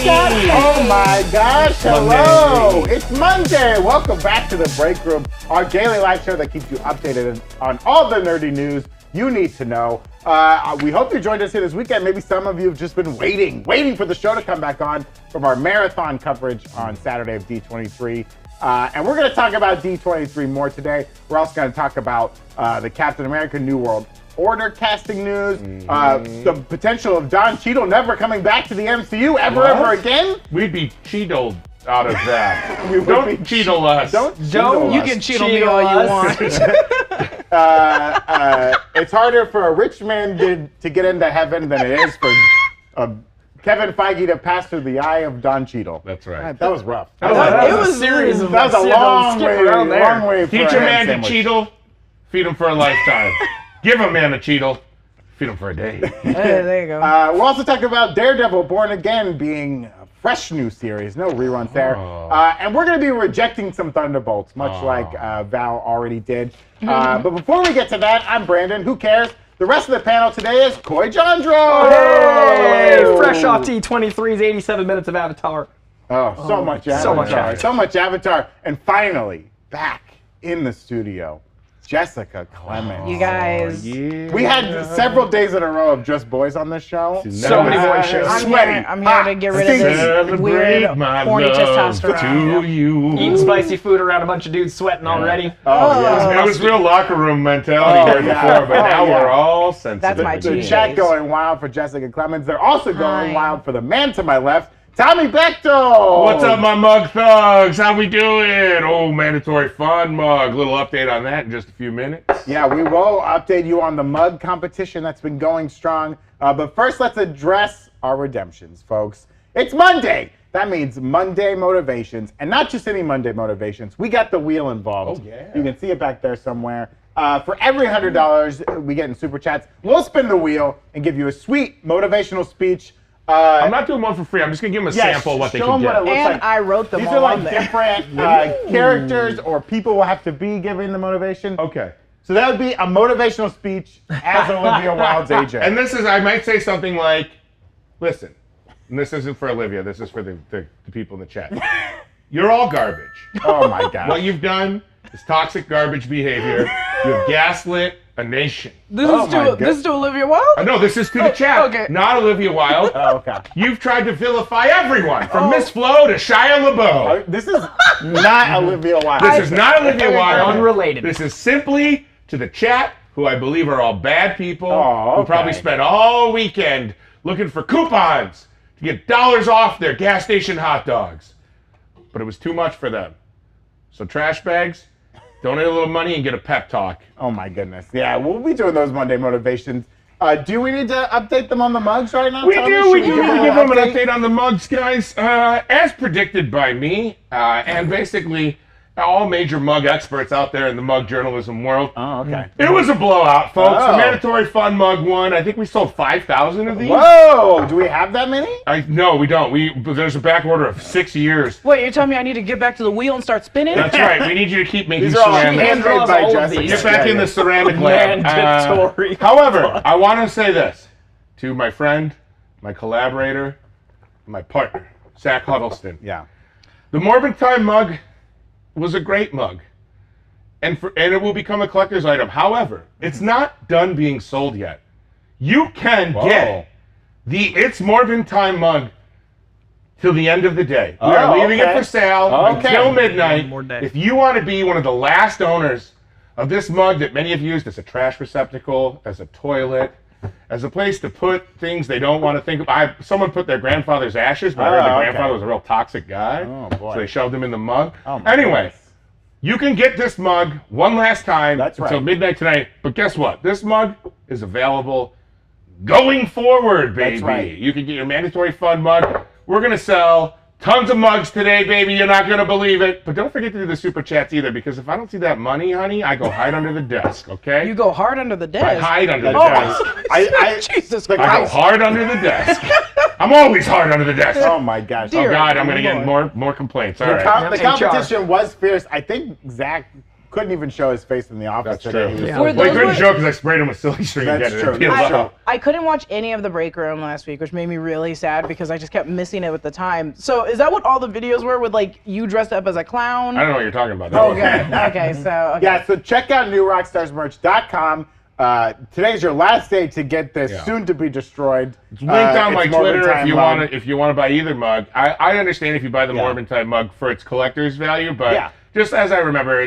Oh my gosh, hello! It's Monday! Welcome back to the Breakroom, our daily live show that keeps you updated on all the nerdy news you need to know. We hope you joined us here this weekend. Maybe some of you have just been waiting for the show to come back on from our marathon coverage on Saturday of D23. And we're going to talk about D23 more today. We're also going to talk about the Captain America New World Order casting news, the potential of Don Cheadle never coming back to the MCU ever again. We'd be Cheadled out of that. Don't Cheadle us. Don't you can Cheadle me all you want. It's harder for a rich man to get into heaven than it is for Kevin Feige to pass through the eye of Don Cheadle. That's right. That was rough. It was a series of. That was a long way. Teach a man to Cheadle, feed him for a lifetime. Give a man a Cheadle, feed him for a day. Hey, there you go. We're also talking about Daredevil Born Again being a fresh new series. No reruns there. And we're going to be rejecting some Thunderbolts, much like Val already did. But before we get to that, I'm Brandon. Who cares? The rest of the panel today is Coy Jandro. Hey! Fresh off T23's 87 minutes of Avatar. Oh, so much Avatar. So much Avatar. And finally, back in the studio, Jessica Clemons. You guys. We had several days in a row of just boys on this show. So many boys shows. I'm here to get rid of this weird, horny testosterone. To you. Eating spicy food around a bunch of dudes sweating already. It was real locker room mentality here before, but now we're all sensitive. That's my The chat going wild for Jessica Clemons. They're also going wild for the man to my left, Tommy Bechtold. What's up, my mug thugs? How we doing? Oh, mandatory fun mug. Little update on that in just a few minutes. Yeah, we will update you on the mug competition that's been going strong. But first, let's address our redemptions, folks. It's Monday. That means Monday motivations, and not just any Monday motivations. We got the wheel involved. Oh, yeah. You can see it back there somewhere. For every $100 we get in Super Chats, we'll spin the wheel and give you a sweet motivational speech. I'm not doing one for free. I'm just going to give them a sample of what they can get. What it looks And like. I wrote them These all are like on there. different characters or people will have to be giving the motivation. Okay. So that would be a motivational speech as Olivia Wilde's agent. And this is, I might say something like, listen, and this isn't for Olivia, this is for the people in the chat. You're all garbage. Oh my God. What you've done is toxic garbage behavior. You have gaslit a nation. This is to Olivia Wilde? No, this is to the chat, okay. not Olivia Wilde. Oh, okay. You've tried to vilify everyone, from Miss Flo to Shia LaBeouf. This is not Olivia Wilde. This is not Olivia Wilde. Unrelated. This is simply to the chat, who I believe are all bad people, Oh, who probably okay. spent all weekend looking for coupons to get dollars off their gas station hot dogs. But it was too much for them. So trash bags, donate a little money and get a pep talk. Oh my goodness. Yeah, we'll be doing those Monday motivations. Do we need to update them on the mugs right now? We Tommy? do Should need to give a them an update? update on the mugs, guys. As predicted by me, and basically all major mug experts out there in the mug journalism world. Oh, okay. It was a blowout, folks. Oh. The mandatory fun mug won. I think we sold 5,000 of these. Whoa! Do we have that many? No, we don't. There's a back order of 6 years. Wait, you're telling me I need to get back to the wheel and start spinning? That's right. We need you to keep making These are all ceramics. handmade draws by all of Jessica. these. Get back in the ceramic lab. Mandatory. However, I want to say this to my friend, my collaborator, my partner, Zach Huddleston. Yeah. The Morbid Time mug was a great mug, and it will become a collector's item. However, it's not done being sold yet. You can get the It's Morbid Time mug till the end of the day. We are leaving it for sale until midnight. One more day. If you want to be one of the last owners of this mug that many have used as a trash receptacle, as a toilet, as a place to put things they don't want to think of. Someone put their grandfather's ashes, but I heard the grandfather was a real toxic guy. Oh, boy. So they shoved him in the mug. Oh, my anyway, goodness. you can get this mug one last time That's until right. midnight tonight. But guess what? This mug is available going forward, baby. That's right. You can get your mandatory fun mug. We're going to sell tons of mugs today, baby. You're not going to believe it. But don't forget to do the super chats either, because if I don't see that money, honey, I go hide under the desk, okay? You go hard under the I desk. hide under the desk. Jesus I go Christ. hard under the desk. I'm always hard under the desk. Oh my gosh. Dear Oh God, I'm gonna Lord. get more complaints. All The right. competition was fierce. I think Zach couldn't even show his face in the office That's today. true. He was Well, he couldn't show because I sprayed him with silly string That's again. true. And it peeled off. I couldn't watch any of the Breakroom last week, which made me really sad because I just kept missing it with the time. So is that what all the videos were with, like, you dressed up as a clown? I don't know what you're talking about. Okay, so. Yeah, so check out newrockstarsmerch.com. Today's your last day to get this soon to be destroyed. It's linked on my Twitter Morbid if you want to buy either mug. I understand if you buy the Morbid Time mug for its collector's value, but just as I remember,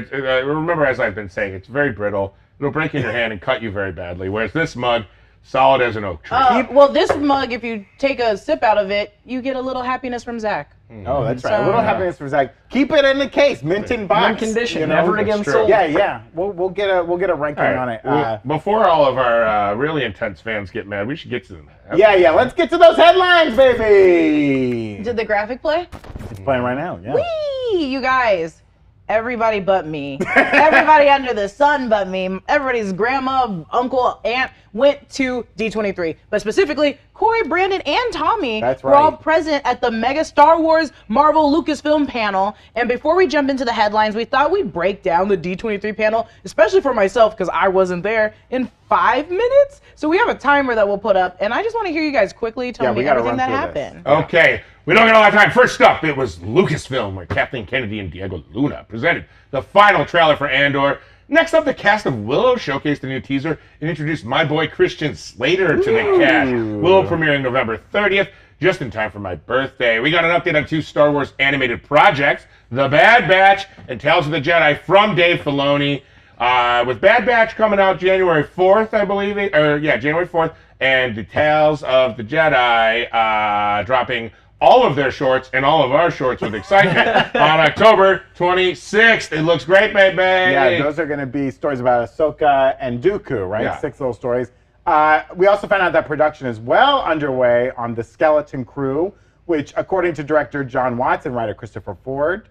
as I've been saying, it's very brittle. It'll break in your hand and cut you very badly. Whereas this mug, solid as an oak tree. Well, this mug, if you take a sip out of it, you get a little happiness from Zach. Oh, that's right. A little happiness for Zach. Keep it in the case, mint in box. Mint condition, you know? never again sold. Yeah. We'll get a ranking on it. Before all of our really intense fans get mad, we should get to them. Yeah. Let's get to those headlines, baby. Did the graphic play? It's playing right now. Yeah. Whee! You guys. Everybody but me. Everybody under the sun but me. Everybody's grandma, uncle, aunt went to D23. But specifically, Corey, Brandon, and Tommy were all present at the mega Star Wars Marvel Lucasfilm panel. And before we jump into the headlines, we thought we'd break down the D23 panel, especially for myself because I wasn't there, in 5 minutes. So we have a timer that we'll put up. And I just want to hear you guys quickly tell me everything that happened. Okay. We don't get a lot of time. First up, it was Lucasfilm, where Kathleen Kennedy and Diego Luna presented the final trailer for Andor. Next up, the cast of Willow showcased a new teaser and introduced my boy Christian Slater to the cast. Willow premiering November 30th, just in time for my birthday. We got an update on 2 Star Wars animated projects, The Bad Batch and Tales of the Jedi from Dave Filoni. With Bad Batch coming out January 4th, I believe January 4th, and the Tales of the Jedi dropping all of their shorts and all of our shorts with excitement on October 26th. It looks great, baby. Yeah, those are going to be stories about Ahsoka and Dooku, right? Yeah. 6 little stories. We also found out that production is well underway on The Skeleton Crew, which, according to director John Watts and writer Christopher Ford,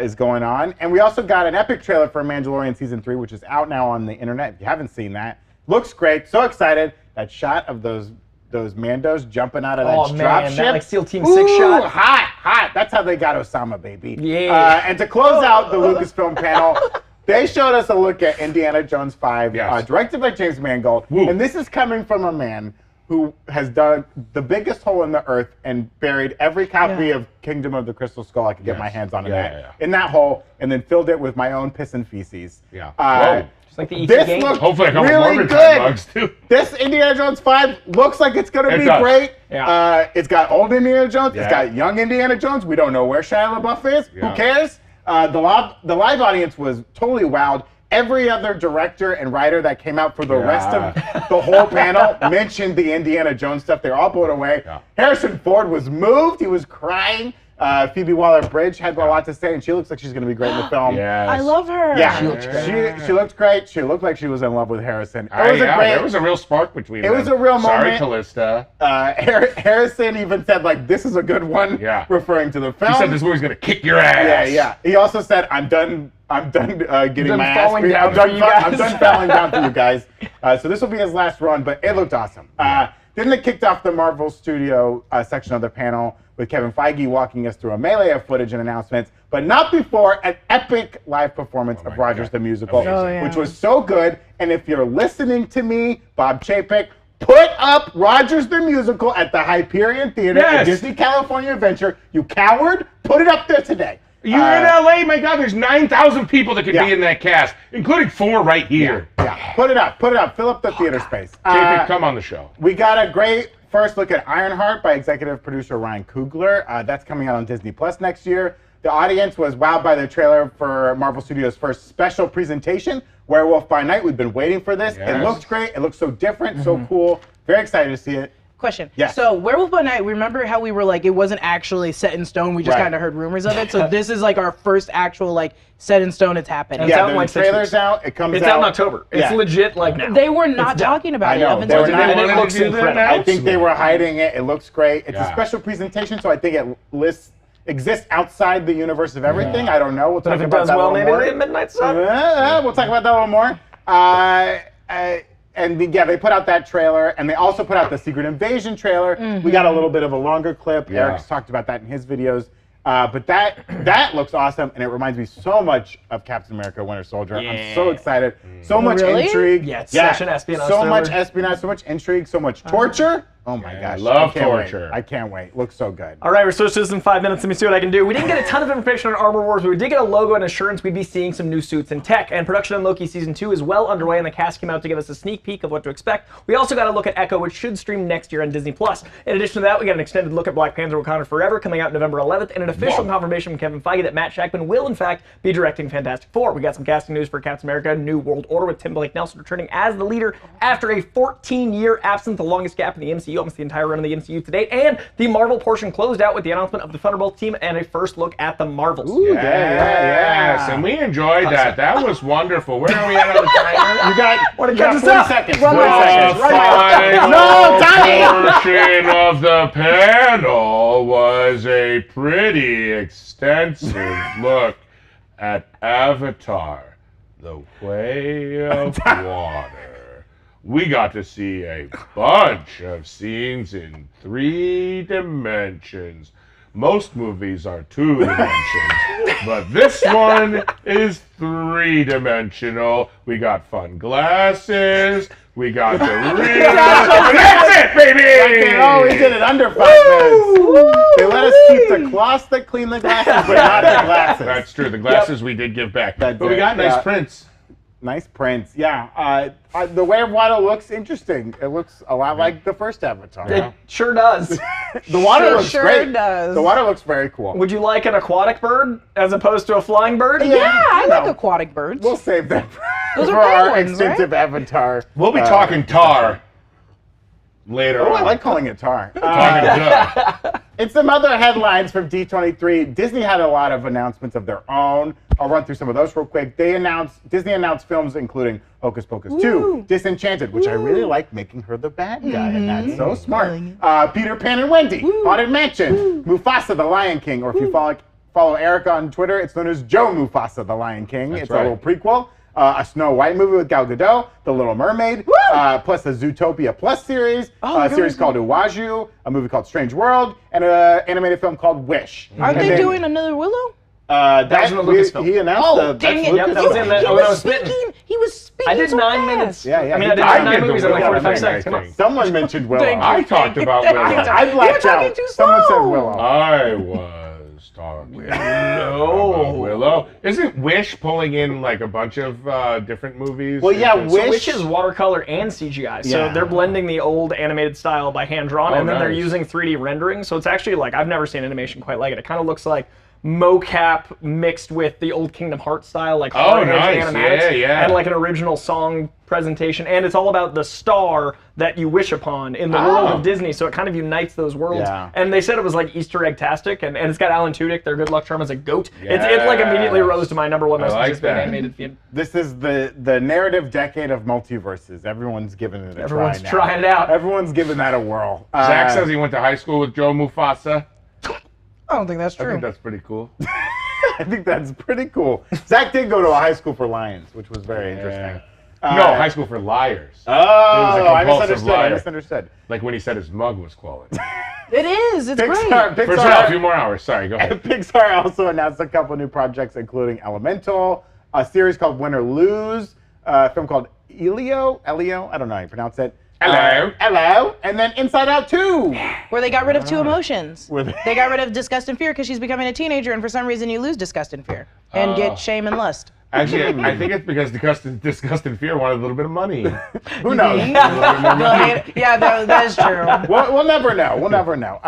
is going on. And we also got an epic trailer for Mandalorian Season 3, which is out now on the internet. If you haven't seen that, looks great. So excited. That shot of those Mandos jumping out of that dropship. That, like, SEAL Team 6 shot. Hot. That's how they got Osama, baby. Yeah. And to close out the Lucasfilm panel, they showed us a look at Indiana Jones 5, directed by James Mangold. Woo. And this is coming from a man who has dug the biggest hole in the earth and buried every copy of Kingdom of the Crystal Skull I could get my hands on in that hole, and then filled it with my own piss and feces. Like the this game. looks hopefully a couple really more good. mugs too. This Indiana Jones 5 looks like it's going to be great. Yeah. It's got old Indiana Jones. It's got young Indiana Jones. We don't know where Shia LaBeouf is. Who cares? The live audience was totally wowed. Every other director and writer that came out for the rest of the whole panel mentioned the Indiana Jones stuff. They're all blown away. Yeah. Harrison Ford was moved. He was crying. Phoebe Waller-Bridge had a lot to say, and she looks like she's going to be great in the film. Yes. I love her. Yeah, she looked great. She looked great. She looked like she was in love with Harrison. There was a real spark between them. It was a real moment. Sorry, Callista. Harrison even said, like, this is a good one, referring to the film. He said this movie's going to kick your ass. Yeah. He also said, I'm done getting my ass beat. I'm done falling down for you guys. So this will be his last run, but it looked awesome. Then they kicked off the Marvel Studio section of the panel with Kevin Feige walking us through a melee of footage and announcements, but not before an epic live performance of Rogers the Musical, which was so good. And if you're listening to me, Bob Chapek, put up Rogers the Musical at the Hyperion Theater at Disney California Adventure. You coward, put it up there today. You're in LA, my God, there's 9,000 people that could be in that cast, including 4 right here. Yeah. Put it up, fill up the theater space. Chapek, come on the show. We got a great first look at Ironheart by executive producer Ryan Coogler. That's coming out on Disney Plus next year. The audience was wowed by the trailer for Marvel Studios' first special presentation, Werewolf by Night. We've been waiting for this. It looks great. It looks so different, so cool. Very excited to see it. Question. Yes. So Werewolf by Night, remember how we were like, it wasn't actually set in stone. We just kind of heard rumors of it. So this is like our first actual like set in stone. It's happening. Yeah, the trailer's out. It comes out. It's out in October. It's legit like now. They were not talking about it up until and it looks incredible. I think they were hiding it. It looks great. It's a special presentation, so I think it exists outside the universe of everything. I don't know. We'll talk about that a little more. Maybe Midnight Sun. We'll talk about that a little more. And they put out that trailer, and they also put out the Secret Invasion trailer. We got a little bit of a longer clip. Eric's talked about that in his videos. But that looks awesome, and it reminds me so much of Captain America: Winter Soldier. I'm so excited. So much intrigue. Yeah, it's such an espionage So thriller. much espionage, so much intrigue, so much torture. Oh my gosh. I love can't wait. torture. I can't wait. Looks so good. All right, we're switched to this in 5 minutes. Let me see what I can do. We didn't get a ton of information on Armor Wars, but we did get a logo and assurance we'd be seeing some new suits and tech. And production on Loki Season 2 is well underway, and the cast came out to give us a sneak peek of what to expect. We also got a look at Echo, which should stream next year on Disney+. In addition to that, we got an extended look at Black Panther: Wakanda Forever coming out November 11th, and an official confirmation from Kevin Feige that Matt Shakman will, in fact, be directing Fantastic Four. We got some casting news for Captain America: New World Order, with Tim Blake Nelson returning as the leader after a 14-year absence, the longest gap in the MCU, almost the entire run of the MCU to date. And the Marvel portion closed out with the announcement of the Thunderbolt team and a first look at the Marvels. Ooh, Yes, and we enjoyed that. That was wonderful. Where are we at on the timer? You got, What a you got good 40 stuff. seconds. Run 40 my seconds. The final portion of the panel was a pretty extensive look at Avatar: The Way of Water. We got to see a bunch of scenes in 3 dimensions. Most movies are 2 dimensions, but this one is 3-dimensional. We got fun glasses. We got the real. That's it, baby! Oh, we did it under 5 minutes. They let us keep the cloths that clean the glasses, but not the glasses. That's true. The glasses we did give back. That But we did, got nice yeah. prints. Nice prints, yeah. The Way of Water looks interesting. It looks a lot like the first Avatar. It sure does. The water looks sure great. does. The water looks very cool. Would you like an aquatic bird as opposed to a flying bird? Yeah, I like No. aquatic birds. We'll save that Those for are our penguins, extensive Avatar. We'll be talking tar later Oh, on. I like calling it tar. Talking duh. In some other headlines from D23, Disney had a lot of announcements of their own. I'll run through some of those real quick. Disney announced films including Hocus Pocus 2, Disenchanted, which I really like making her the bad guy, and that's so smart. Peter Pan and Wendy, Haunted Mansion, Mufasa the Lion King, or if you follow Eric on Twitter, it's known as Joe Mufasa the Lion King. It's right. a little prequel. A Snow White movie with Gal Gadot, The Little Mermaid, plus a Zootopia Plus series, a series called Uwaju, a movie called Strange World, and an animated film called Wish. Aren't And they then, doing another Willow? That was in the Lucasfilm. He announced Oh, dang it. Yep, that was in the- He when I was was spitting. speaking. He was speaking I did so 9 fast. minutes. Yeah, yeah. I mean, I did I 9 did the movies in like Willow 45 thing, seconds. I Come on. think. Someone mentioned Willow. Thank you. I talked about Willow. I blacked talking out. too Someone said slow. Willow. I was talking about Willow. Isn't Wish pulling in like a bunch of different movies? Well, yeah, Into- Wish- So Wish is watercolor and CGI. So Yeah. they're blending the old animated style by hand drawn, Oh, and then they're nice. using 3D rendering. So it's actually like, I've never seen animation quite like it. It kind of looks like mocap mixed with the old Kingdom Hearts style, like hard edge nice. animatics, Yeah, yeah. and like an original song presentation. And it's all about the star that you wish upon in the world of Disney. So it kind of unites those worlds. Yeah. And they said it was like Easter egg-tastic, and it's got Alan Tudyk, their good luck charm, as a goat. It like immediately rose to my number one most like anticipated that. animated film. This is the narrative decade of multiverses. Everyone's giving it a Everyone's try now. trying it out. Everyone's giving that a whirl. Zach says he went to high school with Joe Mufasa. I don't think that's I true. think that's pretty cool. I think that's pretty cool. Zach did go to a high school for lions, which was very interesting. No, high school for liars. Oh, He was a I compulsive misunderstood. I liar. misunderstood. Like when he said his mug was quality. It is. It's Pixar, great. For sure, a few more hours. Sorry, go ahead. Pixar also announced a couple new projects, including Elemental, a series called Win or Lose, a film called Elio, I don't know how you pronounce it. Hello, and then Inside Out 2. Where they got rid of 2 emotions. Were they- They got rid of disgust and fear because she's becoming a teenager, and for some reason you lose disgust and fear and get shame and lust. Actually, I think it's because Disgust and Fear wanted a little bit of money. Who knows? Yeah, that is true. We'll never know. We'll never know.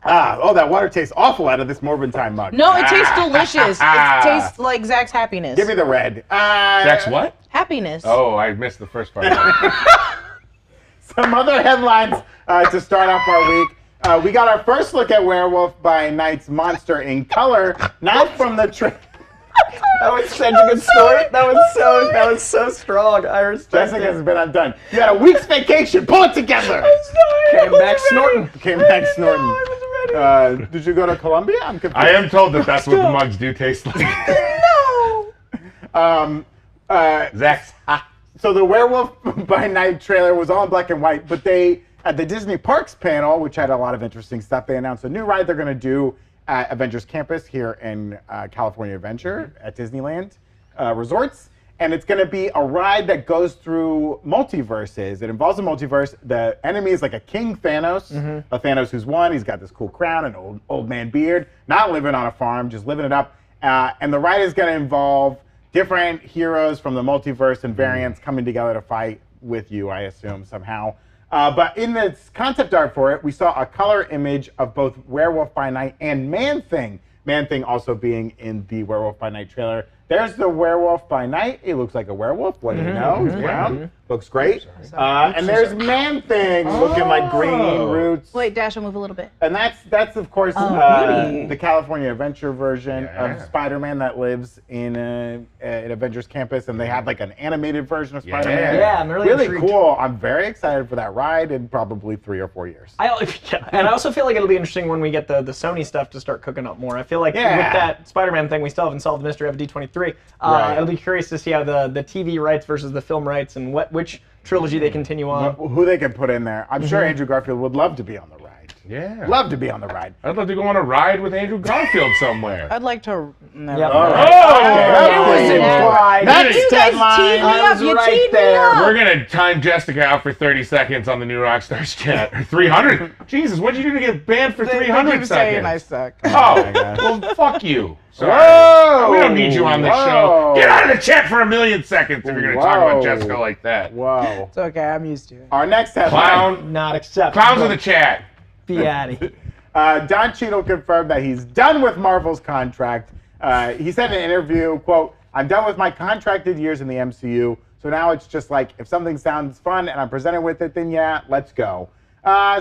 That water tastes awful out of this Morbid Time mug. No, it tastes delicious. It tastes like Zach's happiness. Give me the red. Zach's what? Happiness. Oh, I missed the first part. Some other headlines to start off our week. We got our first look at Werewolf by Night's Monster in color, not from the That was such a good story. That was so strong. I respect Jessica's it. been undone. You had a week's vacation. Pull it together. Came back snorting. Came back snorting. Did you go to Colombia? I'm confused. I am told that that's what the mugs do taste like. No. Zach's hot. So the Werewolf by Night trailer was all in black and white, but they At the Disney Parks panel, which had a lot of interesting stuff, they announced a new ride they're going to do at Avengers Campus here in California Adventure at Disneyland Resorts. And it's going to be a ride that goes through multiverses. It involves a multiverse. The enemy is like a King Thanos, a Thanos who's won. He's got this cool crown and old man beard, not living on a farm, just living it up. And the ride is going to involve different heroes from the multiverse and variants coming together to fight with you, I assume, somehow. But in the concept art for it, we saw a color image of both Werewolf by Night and Man-Thing. Man-Thing also being in the Werewolf by Night trailer. There's the Werewolf by Night. He looks like a werewolf. What do you know? He's brown. Looks great. And there's Man-Thing looking like green roots. Wait, Dashiell, move a little bit. And that's of course the California Adventure version of Spider-Man that lives in Avengers Campus, and they have like an animated version of Spider-Man. Yeah, I'm really intrigued. Cool. I'm very excited for that ride in probably 3 or 4 years. And I also feel like it'll be interesting when we get the Sony stuff to start cooking up more. I feel like with that Spider-Man thing, we still haven't solved the mystery of D23. I'll be curious to see how the TV rights versus the film rights and which trilogy they continue on. Who they can put in there. I'm sure Andrew Garfield would love to be on the ride. Yeah. Love to be on the ride. I'd love to go on a ride with Andrew Garfield somewhere. I'd like to. Never Yep. mind. Next You guys teed me up. You teed me up. We're going to time Jessica out for 30 seconds on the new Rockstars chat. Or 300. Jesus, what'd you do to get banned for 300 seconds? I suck. Oh, well, fuck you. Sorry. Whoa! We don't need you on this show. Get out of the chat for 1,000,000 seconds if you're going to talk about Jessica like that. Whoa. It's okay. I'm used to it. Our next headline. Clown. Not acceptable. Clowns in the chat. Be out of here. Don Cheadle confirmed that he's done with Marvel's contract. He said in an interview, quote, "I'm done with my contracted years in the MCU, so now it's just like, if something sounds fun and I'm presented with it, then yeah, let's go."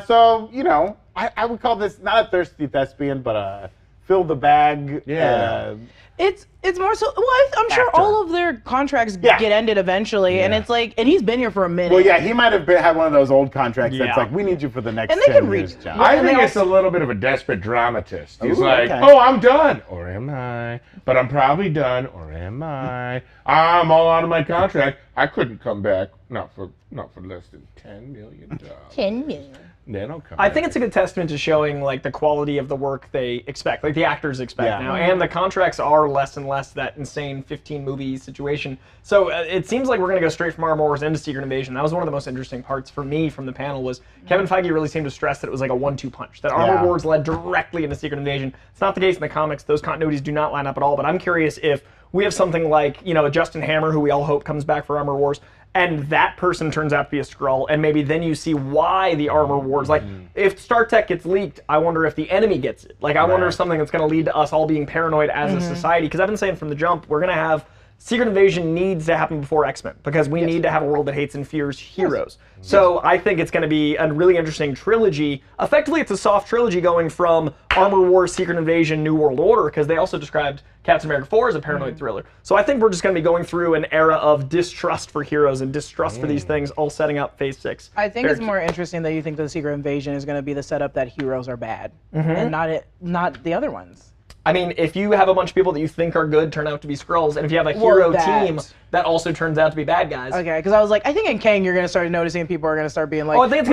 So, you know, I would call this not a thirsty thespian, but a fill the bag. Yeah. It's more so. Well, I'm sure all of their contracts get ended eventually, and it's like, and he's been here for a minute. Well, yeah, he might have had one of those old contracts that's like, we need you for the next And they 10 can years, read. John. I think it's a little bit of a desperate dramatist. He's Ooh, like, okay. oh, I'm done. Or am I? But I'm probably done. Or am I? I'm all out of my contract. I couldn't come back. Not for less than $10 million. 10 million. Then I'll come I back. think it's a good testament to showing like the quality of the work they expect, like the actors expect now, and the contracts are less and less that insane 15-movie situation. So it seems like we're going to go straight from Armor Wars into Secret Invasion. That was one of the most interesting parts for me from the panel was Kevin Feige really seemed to stress that it was like a 1-2 punch, that Armor Wars led directly into Secret Invasion. It's not the case in the comics. Those continuities do not line up at all, but I'm curious if we have something like, you know, Justin Hammer, who we all hope comes back for Armor Wars, and that person turns out to be a Skrull, and maybe then you see why the Armor Wars, like, if Star Tech gets leaked, I wonder if the enemy gets it. Like, I wonder if something that's going to lead to us all being paranoid as a society, because I've been saying from the jump, we're going to have Secret Invasion needs to happen before X-Men, because we need to have a world that hates and fears heroes. So I think it's going to be a really interesting trilogy. Effectively, it's a soft trilogy going from Armor Wars, Secret Invasion, New World Order, because they also described Captain America 4 as a paranoid thriller. So I think we're just going to be going through an era of distrust for heroes and distrust for these things, all setting up Phase 6. I think it's more interesting that you think the Secret Invasion is going to be the setup that heroes are bad, and not the other ones. I mean, if you have a bunch of people that you think are good turn out to be Skrulls, and if you have a hero team that also turns out to be bad guys. Okay, because I was like, I think in Kang you're gonna start noticing people are gonna start being like, I think it's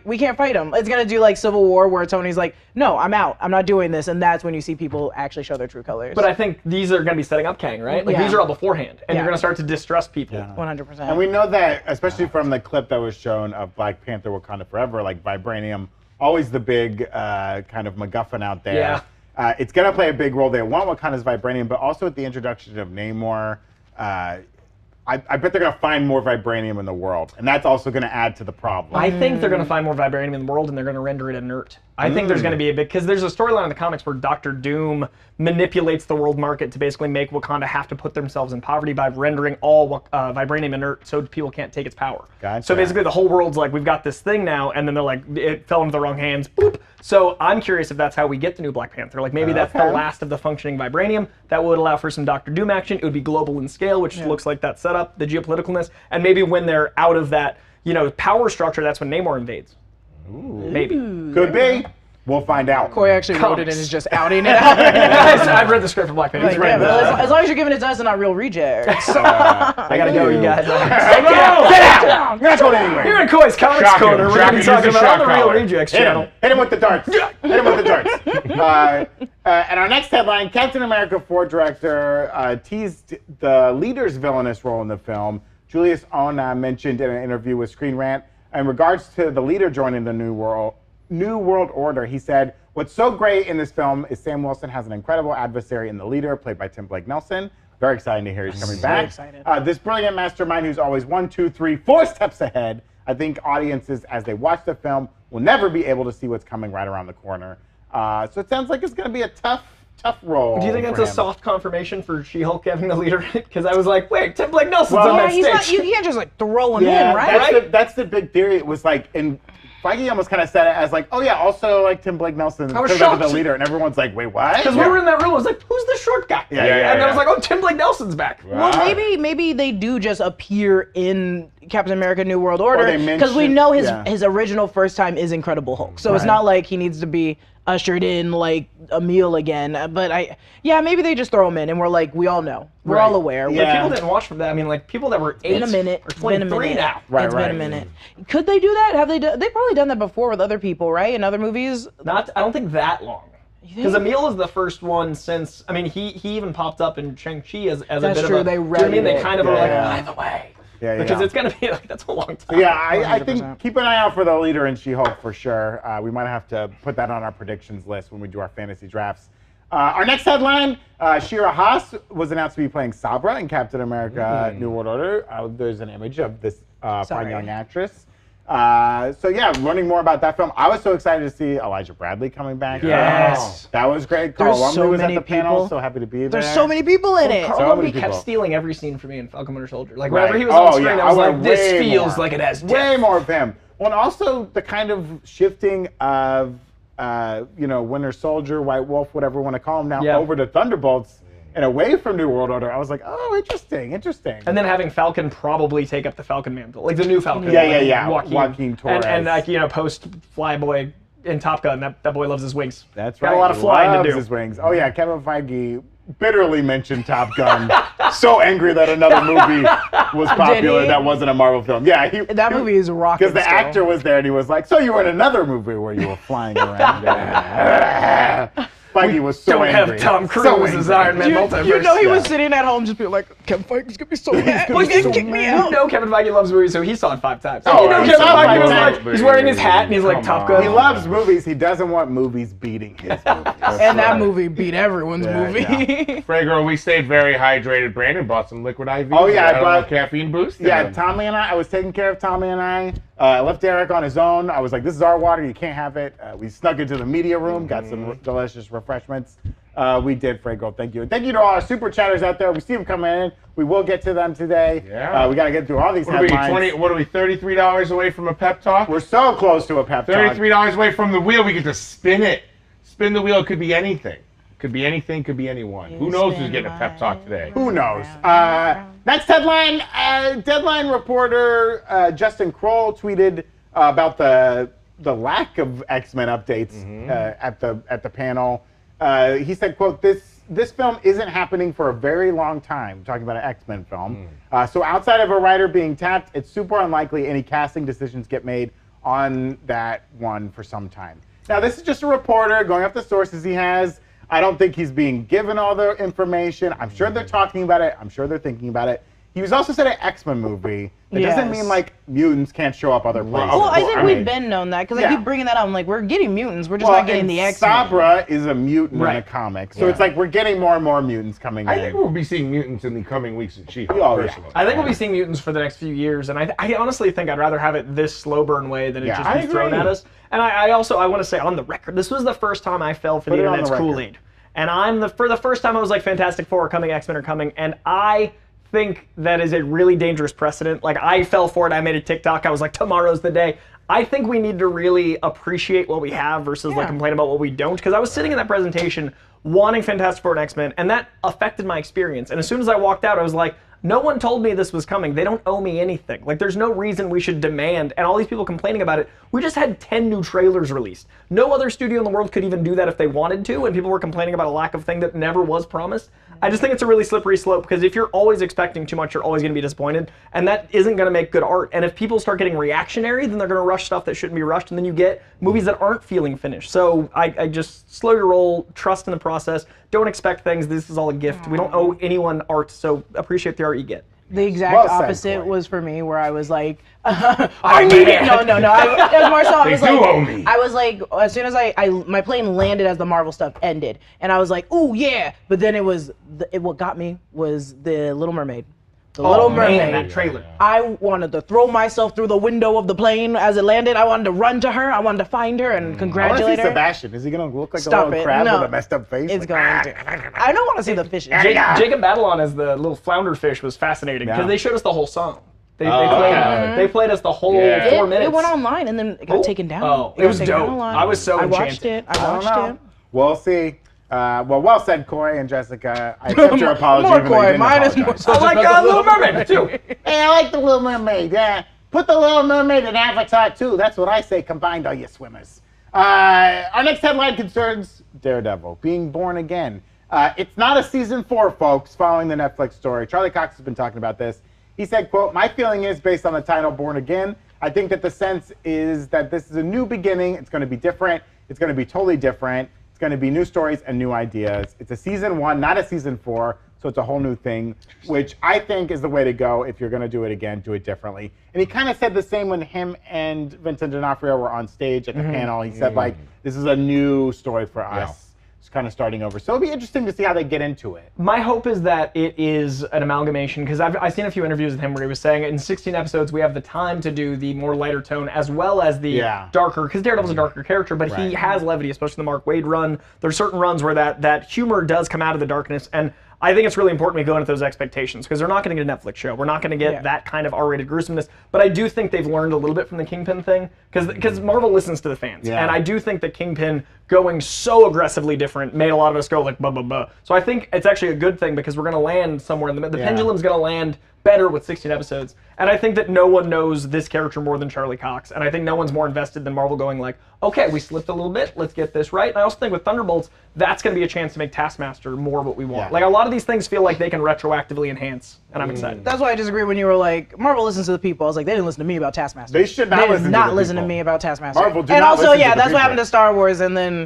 we can't fight them. It's gonna do like Civil War where Tony's like, no, I'm out, I'm not doing this, and that's when you see people actually show their true colors. But I think these are gonna be setting up Kang, right? Like these are all beforehand, and you're gonna start to distrust people. 100%. And we know that, especially from the clip that was shown of Black Panther Wakanda Forever, like Vibranium, always the big kind of MacGuffin out there. Yeah. It's going to play a big role. They want Wakanda's Vibranium, but also with the introduction of Namor, I bet they're going to find more Vibranium in the world, and that's also going to add to the problem. I think they're going to find more Vibranium in the world, and they're going to render it inert. I think there's going to be a big, because there's a storyline in the comics where Doctor Doom manipulates the world market to basically make Wakanda have to put themselves in poverty by rendering all Vibranium inert so people can't take its power. Gotcha. So basically the whole world's like, we've got this thing now, and then they're like, it fell into the wrong hands, boop. So I'm curious if that's how we get the new Black Panther. Like maybe that's the last of the functioning Vibranium. That would allow for some Doctor Doom action. It would be global in scale, which looks like that setup, the geopoliticalness, and maybe when they're out of that, you know, power structure, that's when Namor invades. Ooh. Maybe. Could be. We'll find out. Corey actually wrote it and is just outing it out. I've read the script for Black Panther. Like, yeah, but as long as you're giving it to us and not real rejects. I gotta go, you guys. Get out! You're not going anywhere. Here at Koi's Comics Shock him, Corner, we're shock going to him, be talking use the about all shock the Real collar. Rejects Hit channel. him. Hit him with the darts. Hit him with the darts. And our next headline, Captain America 4 director teased the leader's villainous role in the film. Julius Ona mentioned in an interview with Screen Rant, in regards to the leader joining the New World Order, he said, "What's so great in this film is Sam Wilson has an incredible adversary in the leader, played by Tim Blake Nelson." Very exciting to hear he's coming back. excited. This brilliant mastermind who's always 1, 2, 3, 4 steps ahead. I think audiences, as they watch the film, will never be able to see what's coming right around the corner. So it sounds like it's going to be a tough role. Do you think for that's a him. soft confirmation for She-Hulk having the leader? Because I was like, wait, Tim Blake Nelson's Well, on Yeah, that he's stage. not, you can't just like throw him Yeah, in, right? that's the big theory. It was like, and Feige almost kind of said it as like, oh yeah, also like Tim Blake Nelson I was turned out to be the shocked. leader, and everyone's like, wait, what? Because we were in that room, I was like, who's the short guy? Yeah, And I was like, oh, Tim Blake Nelson's back. Well, maybe they do just appear in Captain America: New World Order they because we mention- know his yeah. his original first time is Incredible Hulk, so it's Right. not like he needs to be ushered in like a meal again. But maybe they just throw him in, and we're like, we all know, we're Right. all aware. Yeah. But people didn't watch from that. I mean, like, people that were 8 Been a minute. or It's been a 23 minute. now. Right, It's been right. a minute. Could they do that? Have they? They've probably done that before with other people, right? In other movies. I don't think that long. Because Emil is the first one since, I mean, he even popped up in Shang-Chi as a That's bit true, of a, they do you know what I mean? They read it. kind of were like, Yeah. by the way. Yeah, Because yeah. it's going to be, like, that's a long time. Yeah, I think 100%. keep an eye out for the leader in She-Hulk for sure. We might have to put that on our predictions list when we do our fantasy drafts. Our next headline, Shira Haas was announced to be playing Sabra in Captain America New World Order. There's an image of this fine Sorry. young actress. So yeah, learning more about that film. I was so excited to see Elijah Bradley coming back. Yes. That was great. Carl There's so Lumley was at many the panel, people. so happy to be there. There's so many people in it. Carl So Lumley many kept people. stealing every scene for me in Falcon Winter Soldier. Like, Right. whenever he was on Oh, screen, yeah, I was I like, want this way feels more. like it has Way depth. more of him. Well, and also the kind of shifting of, Winter Soldier, White Wolf, whatever you want to call him now, Yeah. over to Thunderbolts and away from New World Order. I was like, oh, interesting. And then having Falcon probably take up the Falcon mantle, like the new Falcon. Yeah, like yeah, yeah. Joaquin Torres. And like, post Flyboy in Top Gun, that boy loves his wings. That's Got right. a lot of He flying to loves do. his wings. Oh yeah, Kevin Feige bitterly mentioned Top Gun. So angry that another movie was popular he? that wasn't a Marvel film. Yeah, That movie is rocking. because the still. actor was there and he was like, "So you were in another movie where you were flying around?" Feige was so Don't angry. have Tom So Cruise as angry. Iron Man You multiverse. know he Yeah. was sitting at home just being like, Kevin Feige's gonna be so mad. Well, He's gonna kick me out. You know Kevin Feige loves movies, so he saw it 5 times. Oh, Kevin he saw it Feige was 5 like, times. he's wearing his hat and he's like, Come Top on. Gun. He loves movies. He doesn't want movies beating his movies. And that movie beat everyone's Yeah, movie. yeah. Fragro, we stayed very hydrated. Brandon bought some liquid IV. Oh, yeah, I Got a bought- little caffeine boost. Yeah, Tommy and I was taking care of Tommy and I. I left Eric on his own. I was like, this is our water. You can't have it. We snuck into the media room, got some delicious refreshments. We did, Frago. Thank you. And thank you to all our super chatters out there. We see them coming in. We will get to them today. Yeah. We got to get through all these What are we, headlines. what are we, $33 away from a pep talk? We're so close to a pep talk. $33 away from the wheel. We get to spin it. Spin the wheel. It could be anything. Could be anything. Could be anyone. Who knows who's getting a pep talk today? Who knows? Next headline, Deadline reporter Justin Kroll tweeted about the lack of X-Men updates at the panel. He said, quote, this film isn't happening for a very long time, talking about an X-Men film. So outside of a writer being tapped, it's super unlikely any casting decisions get made on that one for some time. Now, this is just a reporter going off the sources he has. I don't think he's being given all the information. I'm sure they're talking about it. I'm sure they're thinking about it. He was also said an X-Men movie. It doesn't mean like mutants can't show up other places. Well, I think I we've mean, been known that because yeah. I keep bringing that up. I'm like, we're getting mutants. We're just not getting and the X-Men. Sabra is a mutant in Right. a comic, so it's like we're getting more and more mutants coming I in. think we'll be seeing mutants in the coming weeks in She-Hulk. Oh, yeah. personally. I think we'll be seeing mutants for the next few years, and I honestly think I'd rather have it this slow burn way than it Yeah, just I be thrown agree. at us. And I also want to say on the record, this was the first time I fell for Put the it on internet's the record. Kool-Aid. And for the first time I was like, Fantastic Four are coming, X-Men are coming, and I think that is a really dangerous precedent. Like, I fell for it. I made a TikTok. I was like, tomorrow's the day. I think we need to really appreciate what we have versus like complain about what we don't. Because I was sitting in that presentation wanting Fantastic Four and X-Men, and that affected my experience. And as soon as I walked out, I was like, No one told me this was coming. They don't owe me anything. Like, there's no reason we should demand, and all these people complaining about it, we just had 10 new trailers released. No other studio in the world could even do that if they wanted to, and people were complaining about a lack of thing that never was promised. I just think it's a really slippery slope, because if you're always expecting too much, you're always going to be disappointed, and that isn't going to make good art. And if people start getting reactionary, then they're going to rush stuff that shouldn't be rushed, and then you get movies that aren't feeling finished. So I just slow your roll, trust in the process, don't expect things. This is all a gift. We don't owe anyone art, so appreciate the art you get. The exact Well said, opposite Corey. was for me, where I was like, I need it. No. It was more so. I was They do like, owe me. I was like, as soon as my plane landed as the Marvel stuff ended, and I was like, ooh yeah. But then what got me was the Little Mermaid. The Little Mermaid. Man, that trailer. I wanted to throw myself through the window of the plane as it landed. I wanted to run to her. I wanted to find her and I want to congratulate see her. Sebastian. Is he going to look like Stop a little it. crab No. with a messed up face? It's Like, going to. I don't want to see the fishes. Jacob Batalon as the little flounder fish was fascinating, because Yeah. they showed us the whole song. They okay. played us the whole Yeah. 4 minutes. It went online and then it got taken down. Oh, it got was taken down dope. online. I was so I watched enchanted. it. I watched know. it. We'll see. Well said, Corey and Jessica. I accept your apology. More even though you Corey. didn't Mine is apologize. more I like Little Mermaid, too. Hey, I like the Little Mermaid. Yeah, put the Little Mermaid in Avatar too. That's what I say. Combined all you swimmers. Our next headline concerns Daredevil being born again. It's not a season 4, folks. Following the Netflix story, Charlie Cox has been talking about this. He said, "Quote: My feeling is based on the title Born Again. I think that the sense is that this is a new beginning. It's going to be different. It's going to be totally different. It's going to be new stories and new ideas. It's a season 1, not a season 4, so it's a whole new thing, which I think is the way to go. If you're going to do it again, do it differently." And he kind of said the same when him and Vincent D'Onofrio were on stage at the panel. He said, like, this is a new story for us. It's kind of starting over. So it'll be interesting to see how they get into it. My hope is that it is an amalgamation, because I've seen a few interviews with him where he was saying in 16 episodes we have the time to do the more lighter tone as well as the darker, because Daredevil's a darker character, but he has levity, especially the Mark Waid run. There's certain runs where that humor does come out of the darkness, and I think it's really important we go into those expectations, because they're not going to get a Netflix show. We're not going to get that kind of R-rated gruesomeness. But I do think they've learned a little bit from the Kingpin thing, because Marvel listens to the fans. And I do think that Kingpin going so aggressively different made a lot of us go like, blah, blah, blah. So I think it's actually a good thing, because we're going to land somewhere in the middle. The pendulum's going to land better with 16 episodes. And I think that no one knows this character more than Charlie Cox. And I think no one's more invested than Marvel going like, okay, we slipped a little bit, let's get this right. And I also think with Thunderbolts, that's going to be a chance to make Taskmaster more what we want. Like, a lot of these things feel like they can retroactively enhance, and I'm excited. That's why I disagree when you were like, Marvel listens to the people. I was like, they didn't listen to me about Taskmaster. They should not listen to the listen to people. me about Taskmaster. Marvel do and not also, listen to yeah, the that's what people. happened to Star Wars, and then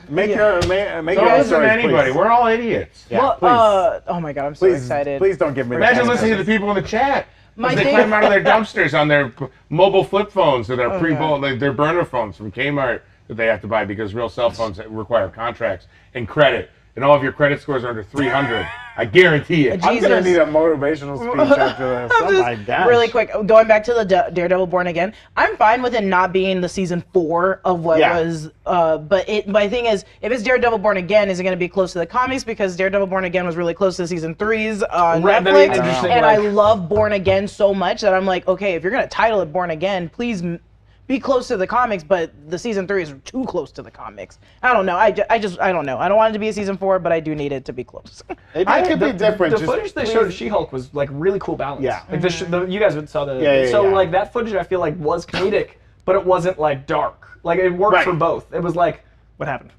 Make your Don't own listen to stories, anybody. please. We're all idiots. Yeah, well, please. oh my god, I'm so Please, excited. please don't give me Imagine the listening to the people in the chat. My As they thing- climb out of their dumpsters on their mobile flip phones or their their burner phones from Kmart that they have to buy, because real cell phones require contracts and credit, and all of your credit scores are under 300. I guarantee it. I'm gonna Jesus. need a motivational speech after this. Oh my gosh. Really quick, going back to the Daredevil Born Again, I'm fine with it not being the season 4 of what was. But my thing is, if it's Daredevil Born Again, is it going to be close to the comics? Because Daredevil Born Again was really close to season 3's on Right, that'd be Netflix, interesting, and like- I love Born Again so much that I'm like, okay, if you're going to title it Born Again, please be close to the comics, but the season 3 is too close to the comics. I don't know. I don't know. I don't want it to be a season 4, but I do need it to be close. It could be different. The just footage they please- showed of She-Hulk was like really cool balance. Yeah. Like you guys saw the. Yeah, so yeah. like that footage, I feel like was comedic, but it wasn't like dark. Like it worked for both. It was like, what happened?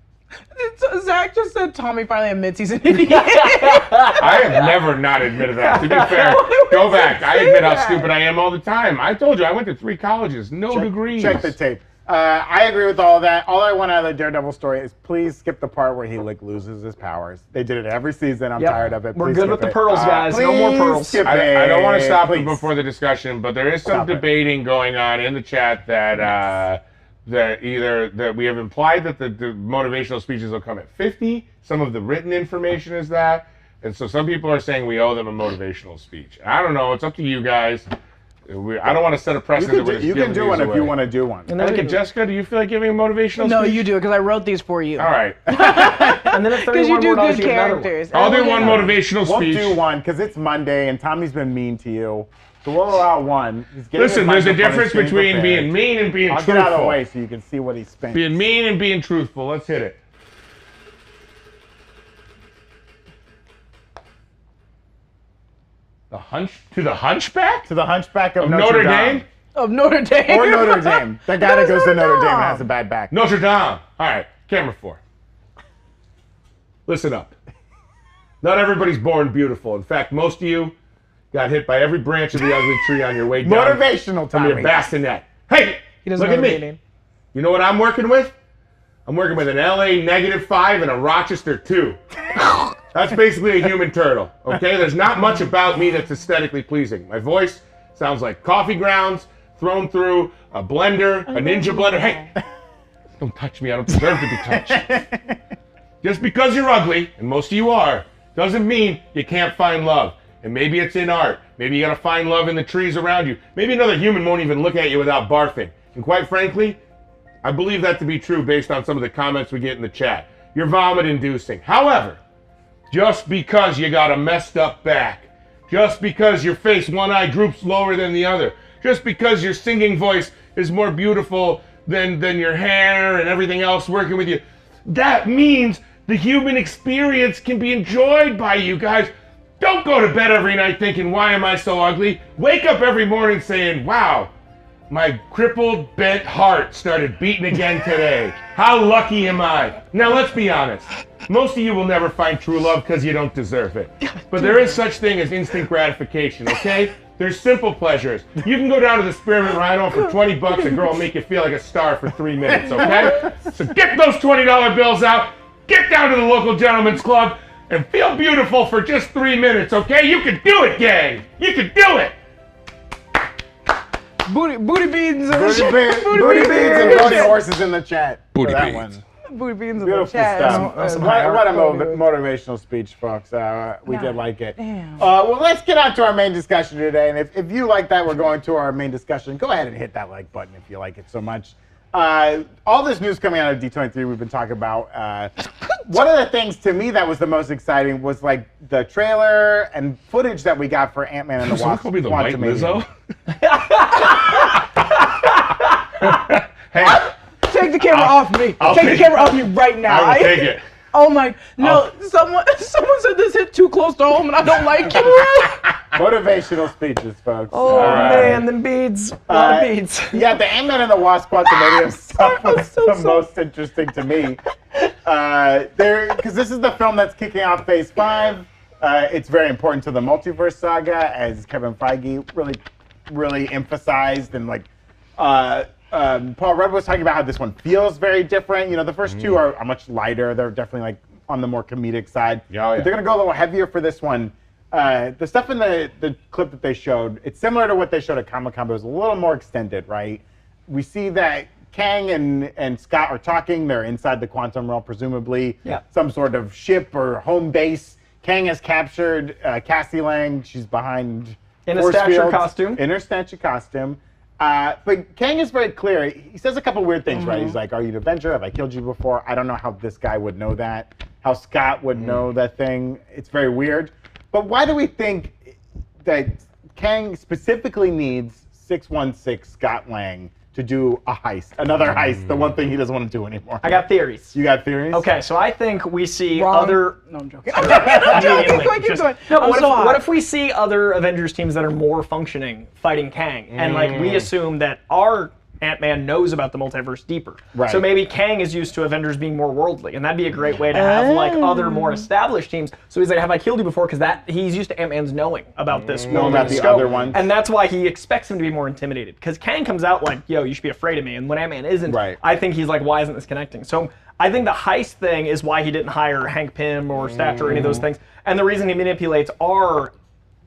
Zach just said Tommy finally admits he's an idiot. I have never not admitted that. To be fair, go back. I admit how stupid I am all the time. I told you I went to 3 colleges, no degrees. Check the tape. I agree with all of that. All I want out of the Daredevil story is please skip the part where he like loses his powers. They did it every season. I'm tired of it. We're Please good skip with the it. pearls, guys. No more Please pearls. skip I don't want to stop Please. it before the discussion, but there is some Stop it. debating going on in the chat that that we have implied that the motivational speeches will come at 50. Some of the written information is that, and so some people are saying we owe them a motivational speech. I don't know. It's up to you guys. I don't want to set a You precedent. can do one if you want to do one. Okay, Jessica, do you feel like giving a motivational No, speech? you do it because I wrote these for you. All right. And then at Because you 31 do more dollars, good you get another one. characters. I'll do Oh, one yeah. motivational We'll speech. do one because it's Monday and Tommy's been mean to you. So we'll allow one. He's getting Listen, his there's a microphone, difference he's between prepared. being mean and being I'll truthful. get out of the way so you can see what he's spent. Being mean and being truthful. Let's hit it. The Hunchback? To the Hunchback of Notre Dame? Of Notre Dame. Or Notre Dame. That guy that goes to Notre Dame and has a bad back. Notre Dame. All right, camera 4. Listen up. Not everybody's born beautiful. In fact, most of you got hit by every branch of the ugly tree on your way down. Motivational from Tommy. your bassinet. Hey, look at me. You know what I'm working with? I'm working with an LA -5 and a Rochester 2. That's basically a human turtle, okay? There's not much about me that's aesthetically pleasing. My voice sounds like coffee grounds thrown through a blender, a ninja blender. Hey, don't touch me. I don't deserve to be touched. Just because you're ugly, and most of you are, doesn't mean you can't find love. And maybe it's in art. Maybe you gotta find love in the trees around you. Maybe another human won't even look at you without barfing. And quite frankly, I believe that to be true based on some of the comments we get in the chat. You're vomit-inducing. However, just because you got a messed up back, just because your face, one eye droops lower than the other, just because your singing voice is more beautiful than your hair and everything else working with you, that means the human experience can be enjoyed by you guys. Don't go to bed every night thinking, why am I so ugly? Wake up every morning saying, wow, my crippled, bent heart started beating again today. How lucky am I? Now, let's be honest. Most of you will never find true love because you don't deserve it. But there is such thing as instant gratification, okay? There's simple pleasures. You can go down to the Spearmint Rhino for 20 bucks. A girl will make you feel like a star for 3 minutes, okay? So get those $20 bills out. Get down to the local gentleman's club and feel beautiful for just 3 minutes, okay? You can do it, gang. You can do it. Booty beans. Booty beans and booty horses in the chat. Booty for that beans. one. Booty beans in the Beautiful chat. stuff. What a motivational speech, folks. We did like it. Damn. Well, let's get on to our main discussion today. And if you like that, we're going to our main discussion. Go ahead and hit that like button if you like it so much. All this news coming out of D23 we've been talking about. One of the things to me that was the most exciting was like the trailer and footage that we got for Ant-Man and the Wasp. Call me the White Lizzo? Hey. Take the camera off me. Take the camera off me right now. I will take it. Oh my, no, someone said this hit too close to home and I don't like it. Motivational speeches, folks. Oh man, them beads. A lot of beads. Yeah, the Ant-Man and the Wasp Quantumania stuff was the most interesting to me. Because this is the film that's kicking off Phase 5. It's very important to the multiverse saga, as Kevin Feige really emphasized, and like Paul Rudd was talking about how this one feels very different. You know, the first two are much lighter. They're definitely like on the more comedic side. Yeah, But they're gonna go a little heavier for this one. The stuff in the clip that they showed, it's similar to what they showed at Comic-Con, but it was a little more extended, right? We see that Kang and Scott are talking. They're inside the quantum realm, presumably. Yeah. Some sort of ship or home base. Kang has captured Cassie Lang. She's behind In a force statue fields. costume. In her statue costume. But Kang is very clear. He says a couple weird things, right? He's like, are you an Avenger? Have I killed you before? I don't know how this guy would know that. How Scott would know that thing. It's very weird. But why do we think that Kang specifically needs 616 Scott Lang to do a heist? Another heist, the one thing he doesn't want to do anymore. I got theories. You got theories? Okay, so I think we see Wrong. other. No, I'm joking. I'm joking. Keep going. No, I'm so hot. what if we see other Avengers teams that are more functioning fighting Kang, and like we assume that our Ant-Man knows about the multiverse deeper. Right. So maybe Kang is used to Avengers being more worldly, and that'd be a great way to have like other more established teams. So he's like, have I killed you before? Because he's used to Ant-Man's knowing about this world about and the scope. other ones. And that's why he expects him to be more intimidated. Because Kang comes out like, yo, you should be afraid of me. And when Ant-Man isn't, Right. I think he's like, why isn't this connecting? So I think the heist thing is why he didn't hire Hank Pym or Stature or any of those things. And the reason he manipulates our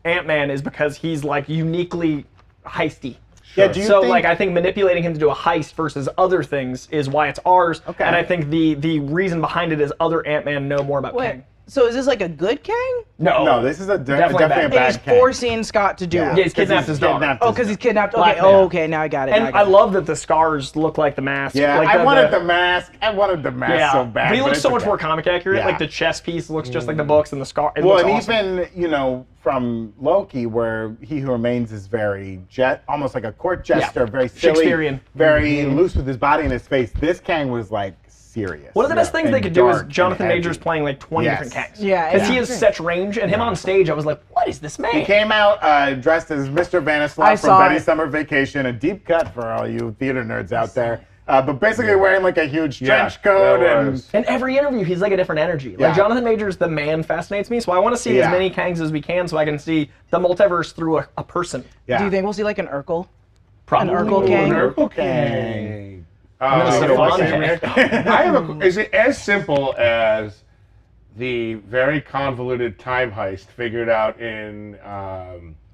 Ant-Man is because he's like uniquely heisty. Yeah, do you So think... like I think manipulating him to do a heist versus other things is why it's ours. Okay. And I think the reason behind it is other Ant-Man know more about Wait, Kang. so is this like a good Kang? No, this is definitely a bad. bad He's Kang. forcing Scott to do Yeah. it. Yeah, he's kidnapped his daughter. Oh, because he's kidnapped. Black Okay. man. Oh, okay. Now I got it. And I love that the scars look like the mask. Yeah, like I wanted the mask. I wanted the mask Yeah, so bad. but he looks it's so much okay. more comic accurate. Yeah. Like the chess piece looks just like the books, and the scar. It Well, looks and awesome. even, you know, from Loki, where He Who Remains is very almost like a court jester, very silly, Shakespearean. very loose with his body and his face. This Kang was like serious. One of the best things they and could do is dark and Jonathan heavy. Majors playing like 20 Yes. different Kangs. Yeah, Because he yeah. has such range, and him on stage, I was like, what is this man? He came out dressed as Mr. I Vanislav from saw Betty it. Summer Vacation, a deep cut for all you theater nerds out there. But basically wearing like a huge trench coat that and was- In every interview, he's like a different energy. Yeah. Like Jonathan Majors, the man, fascinates me. So I want to see Yeah. as many Kangs as we can, so I can see the multiverse through a person. yeah. Do you think we'll see like an Urkel? Probably. An Urkel Kang? Urkel Kang. gonna say Wang. I have is it as simple as the very convoluted time heist figured out in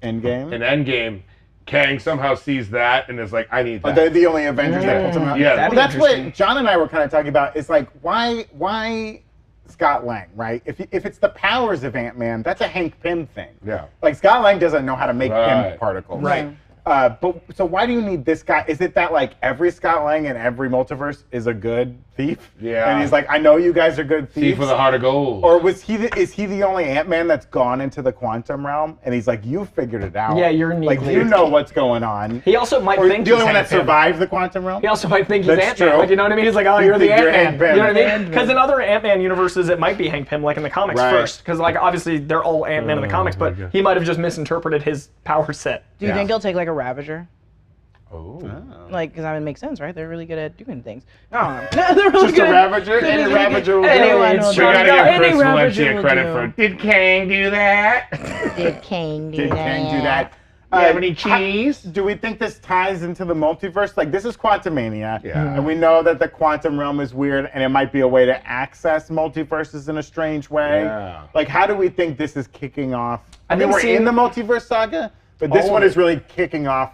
Endgame? Endgame? Kang somehow sees that and is like, I need that. They're the only Avengers that pulled him out. Yeah. Well, That'd be that's what interesting. John and I were kind of talking about. It's like, why Scott Lang, right? If it's the powers of Ant-Man, that's a Hank Pym thing. Yeah. Like, Scott Lang doesn't know how to make Right. Pym particles. Right. But so why do you need this guy? Is it that like every Scott Lang in every multiverse is a good thief? Yeah. And he's like, I know you guys are good thieves. Thief with a heart of gold. Or is he the only Ant-Man that's gone into the quantum realm? And he's like, you figured it out. Yeah, you're like uniquely- you know what's going on. He also might Or think the he's only one that Hank Pym. survived the quantum realm. He also might think he's That's Ant-Man. true. Like, you know what I mean? He's like, oh, you're the think you're Ant-Man. Hank Pym. You know what I mean? Ant-Man. Because in other Ant-Man universes, it might be Hank Pym, like in the comics Right. first. Because like obviously they're all Ant-Man in the comics, but okay. he might have just misinterpreted his power set. Do you Yeah. think he'll take like a Ravager? Oh. Like, because it makes sense, right? They're really good at doing things. I don't know. They're really Just good a at- Ravager? they're Any really Ravager will good- do. Anyone It's will true. We do. gotta give Any Chris Ravager Valencia will credit do. for. Did Kang do that? Did Kang do Did Kang do that? You have any cheese? Do we think this ties into the multiverse? Like, this is Quantumania, Yeah. and we know that the quantum realm is weird, and it might be a way to access multiverses in a strange way. Yeah. Like, how do we think this is kicking off? I I mean, think we're seeing- in the multiverse saga, but this All one of is really kicking off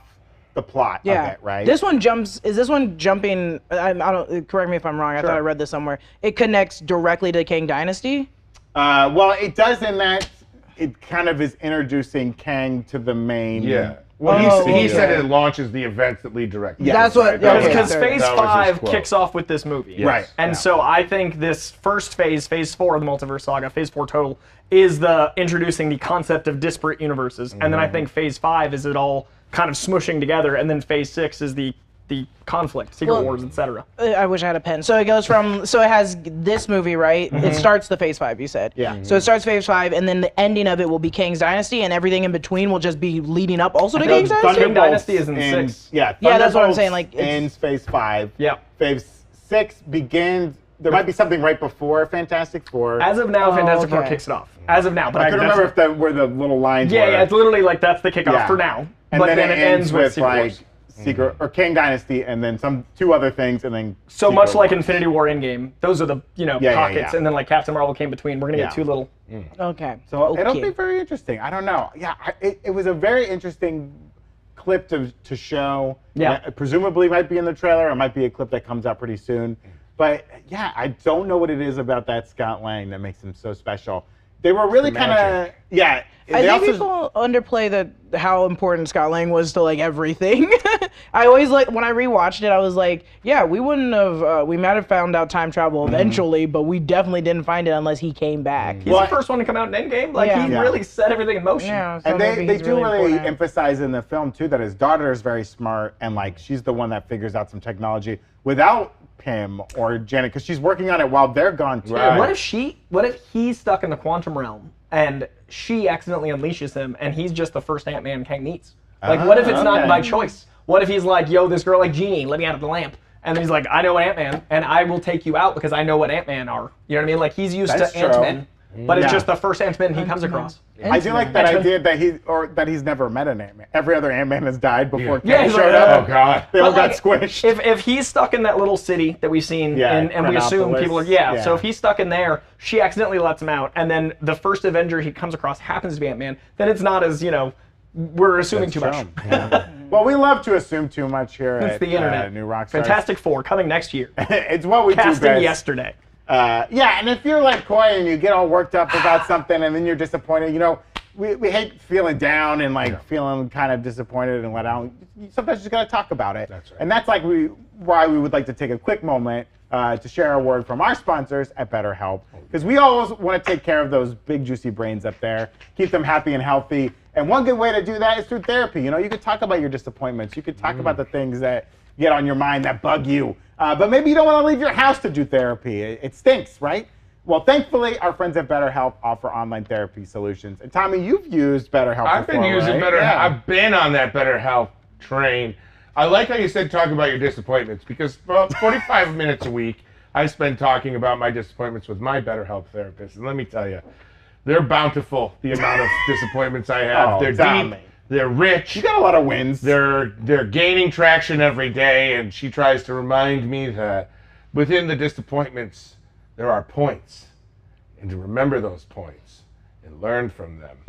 the plot Yeah. of it, right? This one jumps. Is this one jumping? I don't. Correct me if I'm wrong. I thought I read this somewhere. It connects directly to Kang Dynasty. Well, it does in that it kind of is introducing Kang to the main. Yeah. Well, Oh, he said okay. it launches the events that lead directly. Yes. That's what- Right? That okay. was- Because Yeah. Phase that was his 5 quote. kicks off with this movie. Yes. Right. And Yeah. so I think this first phase, Phase 4 of the Multiverse Saga, Phase 4 total, is the introducing the concept of disparate universes. And then I think Phase 5 is it all kind of smushing together, and then Phase 6 is the conflict, Secret Well- Wars, etc. I wish I had a pen. So it goes from. So it has this movie, right? It starts the Phase 5. You said. Yeah. So it starts Phase 5, and then the ending of it will be Kang's Dynasty, and everything in between will just be leading up also to Kang's Dynasty. Thunder- Dynasty is in 6. Yeah, Yeah, that's what I'm Thunderbolts saying, like, it's- ends Phase 5. Yeah. Phase 6 begins. There might be something right before Fantastic Four. As of now, Fantastic Four okay. kicks it off. As of now, but I couldn't that's- remember if that where the little lines were. Yeah, it's literally like that's the kickoff Yeah. for now. And but then, it ends with Secret like Wars. Secret or Kang Dynasty, and then two other things, and then So Secret much like Wars. Infinity War Endgame, those are the Yeah, pockets, yeah. and then like Captain Marvel came between. We're gonna Yeah. get two little. Okay. So it'll Okay. be very interesting. I don't know. Yeah, it was a very interesting clip to show. Yeah. Presumably might be in the trailer. It might be a clip that comes out pretty soon. But yeah, I don't know what it is about that Scott Lang that makes him so special. They were really kind of magic. yeah. I they think also- people underplay how important Scott Lang was to like everything. I always like when I rewatched it, I was like, yeah, we wouldn't have. We might have found out time travel eventually, but we definitely didn't find it unless he came back. He's Well, the first one to come out in Endgame. Like Yeah. he Yeah. really set everything in motion. Yeah, so And maybe they he's do really important. emphasize in the film too that his daughter is very smart and like she's the one that figures out some technology without Pym or Janet because she's working on it while they're gone too. Right. What if he's stuck in the quantum realm and she accidentally unleashes him and he's just the first Ant-Man Kang meets? Like, what if it's not okay. by choice? What if he's like, yo, this girl like Genie, let me out of the lamp. And then he's like, I know Ant-Man, and I will take you out because I know what Ant-Man are. You know what I mean? Like, he's used That's to true. Ant-Man, but it's Yeah. just the first Ant-Man he comes across. I do like that Ant-Man. idea that he's never met an Ant-Man. Every other Ant-Man has died before Yeah, Kang he's showed like, up. Oh God. They all But, got like, squished. If he's stuck in that little city that we've seen, Yeah, and we assume Chronopolis. people are, Yeah. so if he's stuck in there, she accidentally lets him out, and then the first Avenger he comes across happens to be Ant-Man, then it's not as, we're assuming too much. Yeah. Well, we love to assume too much here It's at the internet. New Rockstars. Fantastic Four coming next year. It's what we do Casting best. yesterday. Yeah, and if you're like Coy and you get all worked up about something and then you're disappointed, we hate feeling down and like feeling kind of disappointed and let out. Sometimes you just gotta talk about it. That's right. And that's like why we would like to take a quick moment to share a word from our sponsors at BetterHelp, because we always want to take care of those big juicy brains up there, keep them happy and healthy. And one good way to do that is through therapy. You could talk about your disappointments. You could talk about the things that get on your mind that bug you. But maybe you don't want to leave your house to do therapy. It stinks, right? Well, thankfully, our friends at BetterHelp offer online therapy solutions. And Tommy, you've used BetterHelp I've been before, using right? BetterHelp. Yeah. I've been on that BetterHelp train. I like how you said talk about your disappointments, because for 45 minutes a week, I spend talking about my disappointments with my BetterHelp therapist. And let me tell you, they're bountiful, the amount of disappointments I have. Oh, they're Tommy. deep, they're rich. You got a lot of wins. They're gaining traction every day, and she tries to remind me that within the disappointments, there are points, and to remember those points and learn from them.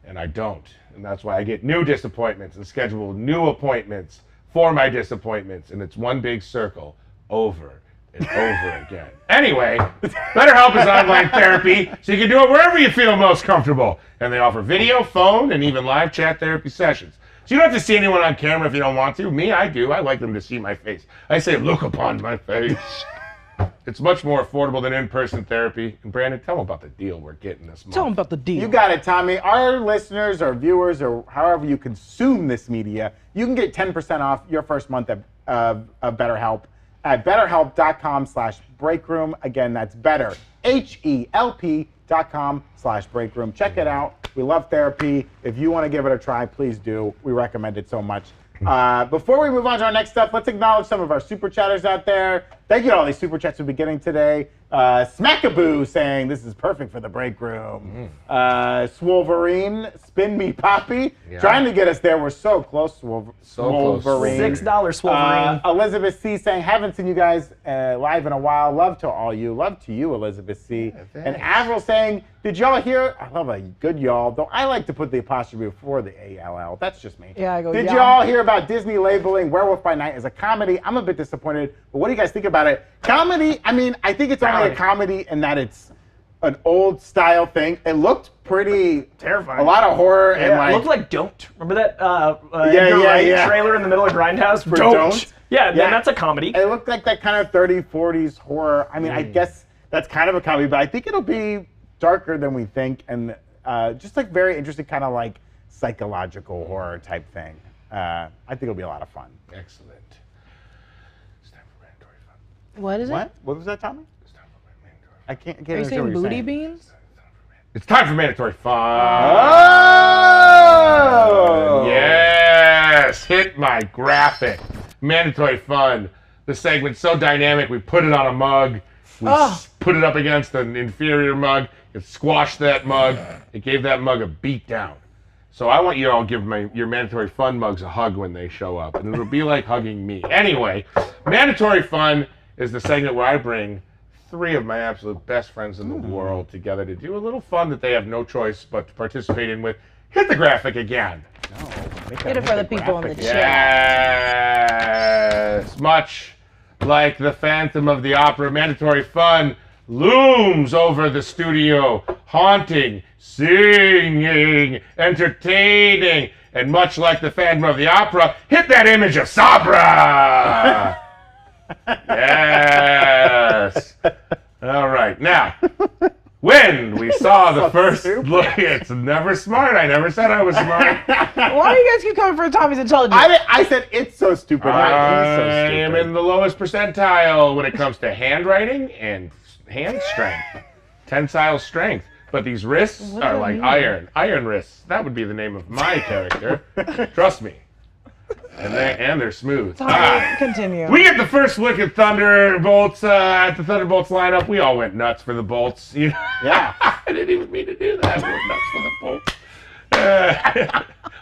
And I don't. And that's why I get new disappointments and schedule new appointments for my disappointments. And it's one big circle over and over again. Anyway, BetterHelp is online therapy, so you can do it wherever you feel most comfortable. And they offer video, phone, and even live chat therapy sessions. So you don't have to see anyone on camera if you don't want to. Me, I do. I like them to see my face. I say, look upon my face. It's much more affordable than in-person therapy. And Brandon, tell them about the deal we're getting this month. Tell them about the deal. You got it, Tommy. Our listeners or viewers or however you consume this media, you can get 10% off your first month of BetterHelp at betterhelp.com/breakroom. Again, that's better, HELP.com/breakroom. Check it out. We love therapy. If you want to give it a try, please do. We recommend it so much. Before we move on to our next stuff, let's acknowledge some of our super chatters out there. Thank you to all these super chats we've been getting today. Smackaboo saying this is perfect for the break room. Swolverine, Spin Me Poppy, trying to get us there. We're so close, Swolverine. $6 Swolverine. Elizabeth C saying, haven't seen you guys live in a while. Love to all you. Love to you, Elizabeth C. And Avril saying, did y'all hear? I love a good y'all, though I like to put the apostrophe before the ALL. That's just me. Yeah, I go, Did yeah. y'all hear about Disney labeling Werewolf by Night as a comedy? I'm a bit disappointed, but what do you guys think about it? Comedy, I mean, I think it's only a comedy in that it's an old style thing. It looked pretty Terrifying. A lot of horror and Yeah, like it looked like Don't. Remember that Edgar Wright trailer in the middle of Grindhouse? For Don't? Yeah, then that's a comedy. It looked like that kind of 30s, 40s horror. I mean, I guess that's kind of a comedy, but I think it'll be darker than we think and just like very interesting kind of like psychological horror type thing. I think it'll be a lot of fun. Excellent. It's time for mandatory fun. What is it? What was that, Tommy? It's time for mandatory fun. I can't Are you understand saying what you're booty saying. beans? It's time for mandatory fun. Oh! Yes! Hit my graphic. Mandatory fun. The segment's so dynamic, we put it on a mug. We put it up against an inferior mug. It squashed that mug. It gave that mug a beat down. So I want you all to give your mandatory fun mugs a hug when they show up. And it'll be like hugging me. Anyway, mandatory fun is the segment where I bring 3 of my absolute best friends in the world together to do a little fun that they have no choice but to participate in with. Hit the graphic again. Get it for the people in the chat. Yes. Much like the Phantom of the Opera, mandatory fun looms over the studio, haunting, singing, entertaining, and much like the Phantom of the Opera, hit that image of Sabra! Yes! All right, now, when we saw the first look, it's never smart. I never said I was smart. Why do you guys keep coming for Tommy's intelligence? I said it's so stupid. Not he's so I stupid. am in the lowest percentile when it comes to handwriting and hand strength, tensile strength. But these wrists are like iron wrists. That would be the name of my character. Trust me. And they're smooth. Tommy, continue. We get the first look at Thunderbolts at the Thunderbolts lineup. We all went nuts for the bolts. You know? Yeah. I didn't even mean to do that. We went nuts for the bolts.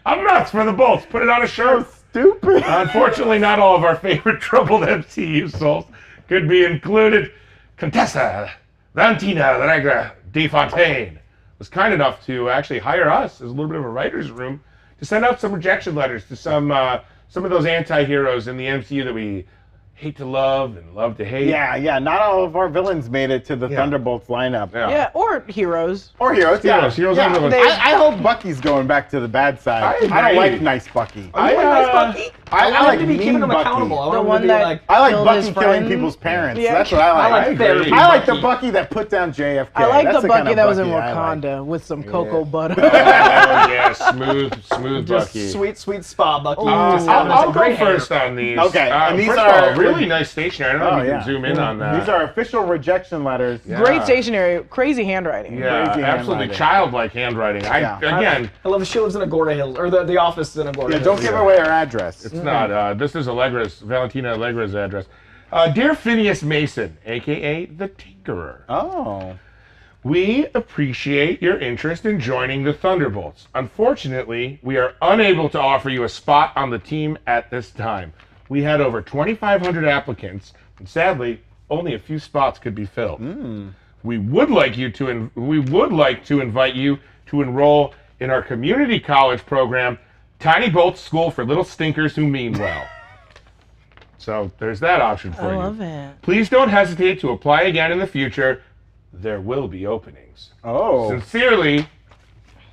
I'm nuts for the bolts. Put it on a shirt. Stupid. Unfortunately, not all of our favorite troubled MCU souls could be included. Contessa Valentina Regra de Fontaine was kind enough to actually hire us as a little bit of a writer's room to send out some rejection letters to some of those anti-heroes in the MCU that we hate to love and love to hate. Yeah. Not all of our villains made it to the Thunderbolts lineup. Yeah, or heroes. Or heroes. Heroes and villains. I hope Bucky's going back to the bad side. I don't agree. like nice Bucky. I like Bucky. I like to be keeping mean him Bucky. accountable. I The want him one to be that like, I like killed Bucky his killing friend. people's parents. Yeah. That's what I like. I like therapy. I like the Bucky. Bucky that put down JFK. I like That's the kind Bucky of that was in Bucky I like. Wakanda with some cocoa butter. Oh, yeah, smooth just Bucky. sweet spa Bucky. Ooh. Just having I'll some go great hair. first on these. Okay, and these first are of all, really nice stationery. I don't know if you can zoom in on that. These are official rejection letters. Yeah. Great stationery, crazy handwriting. Yeah, Crazy absolutely handwriting. childlike handwriting. Yeah. I love she lives in Agora Hills, or the office is in Agora Yeah, Hills. don't give away our address. It's not. This is Valentina Allegra's address. Dear Phineas Mason, a.k.a. the Tinkerer. Oh. We appreciate your interest in joining the Thunderbolts. Unfortunately, we are unable to offer you a spot on the team at this time. We had over 2,500 applicants, and sadly, only a few spots could be filled. We would like to invite you to enroll in our community college program, Tiny Bolt's School for Little Stinkers Who Mean Well. So there's that option for you. I love it. Please don't hesitate to apply again in the future. There will be openings. Oh. Sincerely,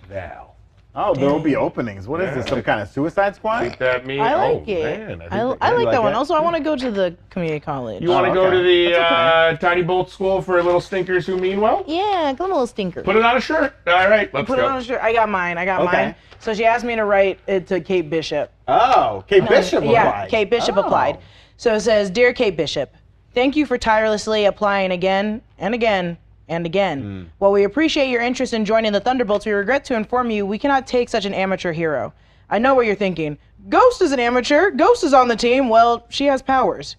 Val. Oh, there will be openings. What is this? Some kind of Suicide Squad? Think that means? I like it. Man, I like like that one. it? Also, I want to go to the community college. You want to go okay. to the That's Tiny Bolt School for Little Stinkers Who Mean Well? Yeah, come a little stinker. Put it on a shirt. All right, let's Put go. it on a shirt. I got mine. Okay. Mine. So she asked me to write it to Kate Bishop. Oh, Kate Bishop Yeah, applied. Kate Bishop Oh. applied. So it says, Dear Kate Bishop, thank you for tirelessly applying again and again and again. While we appreciate your interest in joining the Thunderbolts, we regret to inform you we cannot take such an amateur hero. I know what you're thinking. Ghost is an amateur. Ghost is on the team. Well, she has powers.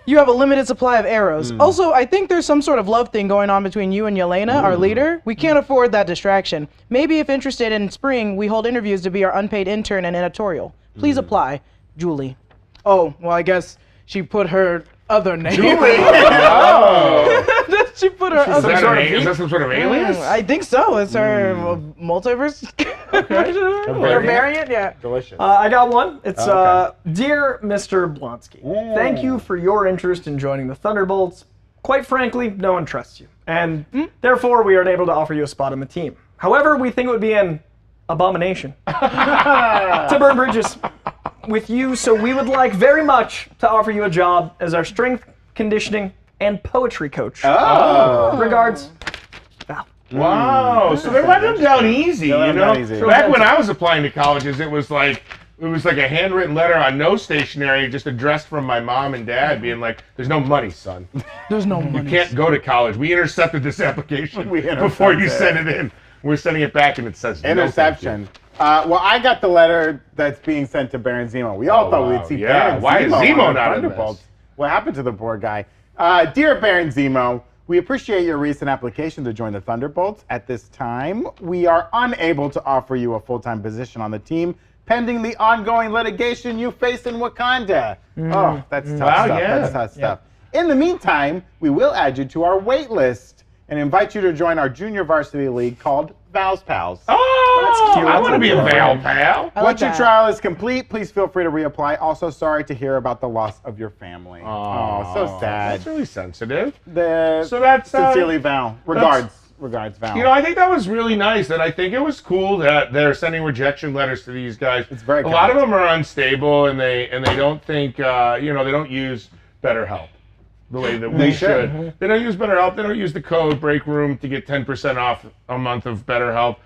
You have a limited supply of arrows. Also, I think there's some sort of love thing going on between you and Yelena, our leader. We can't afford that distraction. Maybe if interested in spring, we hold interviews to be our unpaid intern and editorial. Please apply. Julie. Oh, well, I guess she put her other name. Julie. Oh. She put her Is other that some sort of alias? I think so. It's her multiverse. Or variant, yeah. Delicious. I got one. It's Okay. Dear Mr. Blonsky, thank you for your interest in joining the Thunderbolts. Quite frankly, no one trusts you, and therefore we are unable to offer you a spot on the team. However, we think it would be an abomination to burn bridges with you, so we would like very much to offer you a job as our strength, conditioning, and poetry coach. Oh. Regards, Val. Wow, so they're letting them down easy, They're you letting know? them down easy. Back when I was applying to colleges, it was like a handwritten letter on no stationery, just addressed from my mom and dad, being like, "There's no money, son. There's no You money. can't go to college. We intercepted this application before you sent it in. We're sending it back, and it says no, thank you." Interception. Well, I got the letter that's being sent to Baron Zemo. We all thought wow. we'd see Yeah, Baron why is Zemo Zemo on the not in Thunderbolts. this? What happened to the poor guy? Dear Baron Zemo, we appreciate your recent application to join the Thunderbolts. At this time, we are unable to offer you a full-time position on the team, pending the ongoing litigation you face in Wakanda. Oh, that's tough Wow, stuff. yeah. That's tough stuff. In the meantime, we will add you to our wait list and invite you to join our junior varsity league called Val's Pals. Oh, cute. I want to be a That's Val adorable. pal. I like Once your that. trial is complete, please feel free to reapply. Also, sorry to hear about the loss of your family. Oh, so sad. That's really sensitive. So that's, sincerely Val. Regards, Val. You know, I think that was really nice, and I think it was cool that they're sending rejection letters to these guys. It's very a lot of kind. them are unstable, and they don't think they don't use BetterHelp the way that we should. They don't use BetterHelp. They don't use the code Breakroom to get 10% off a month of BetterHelp.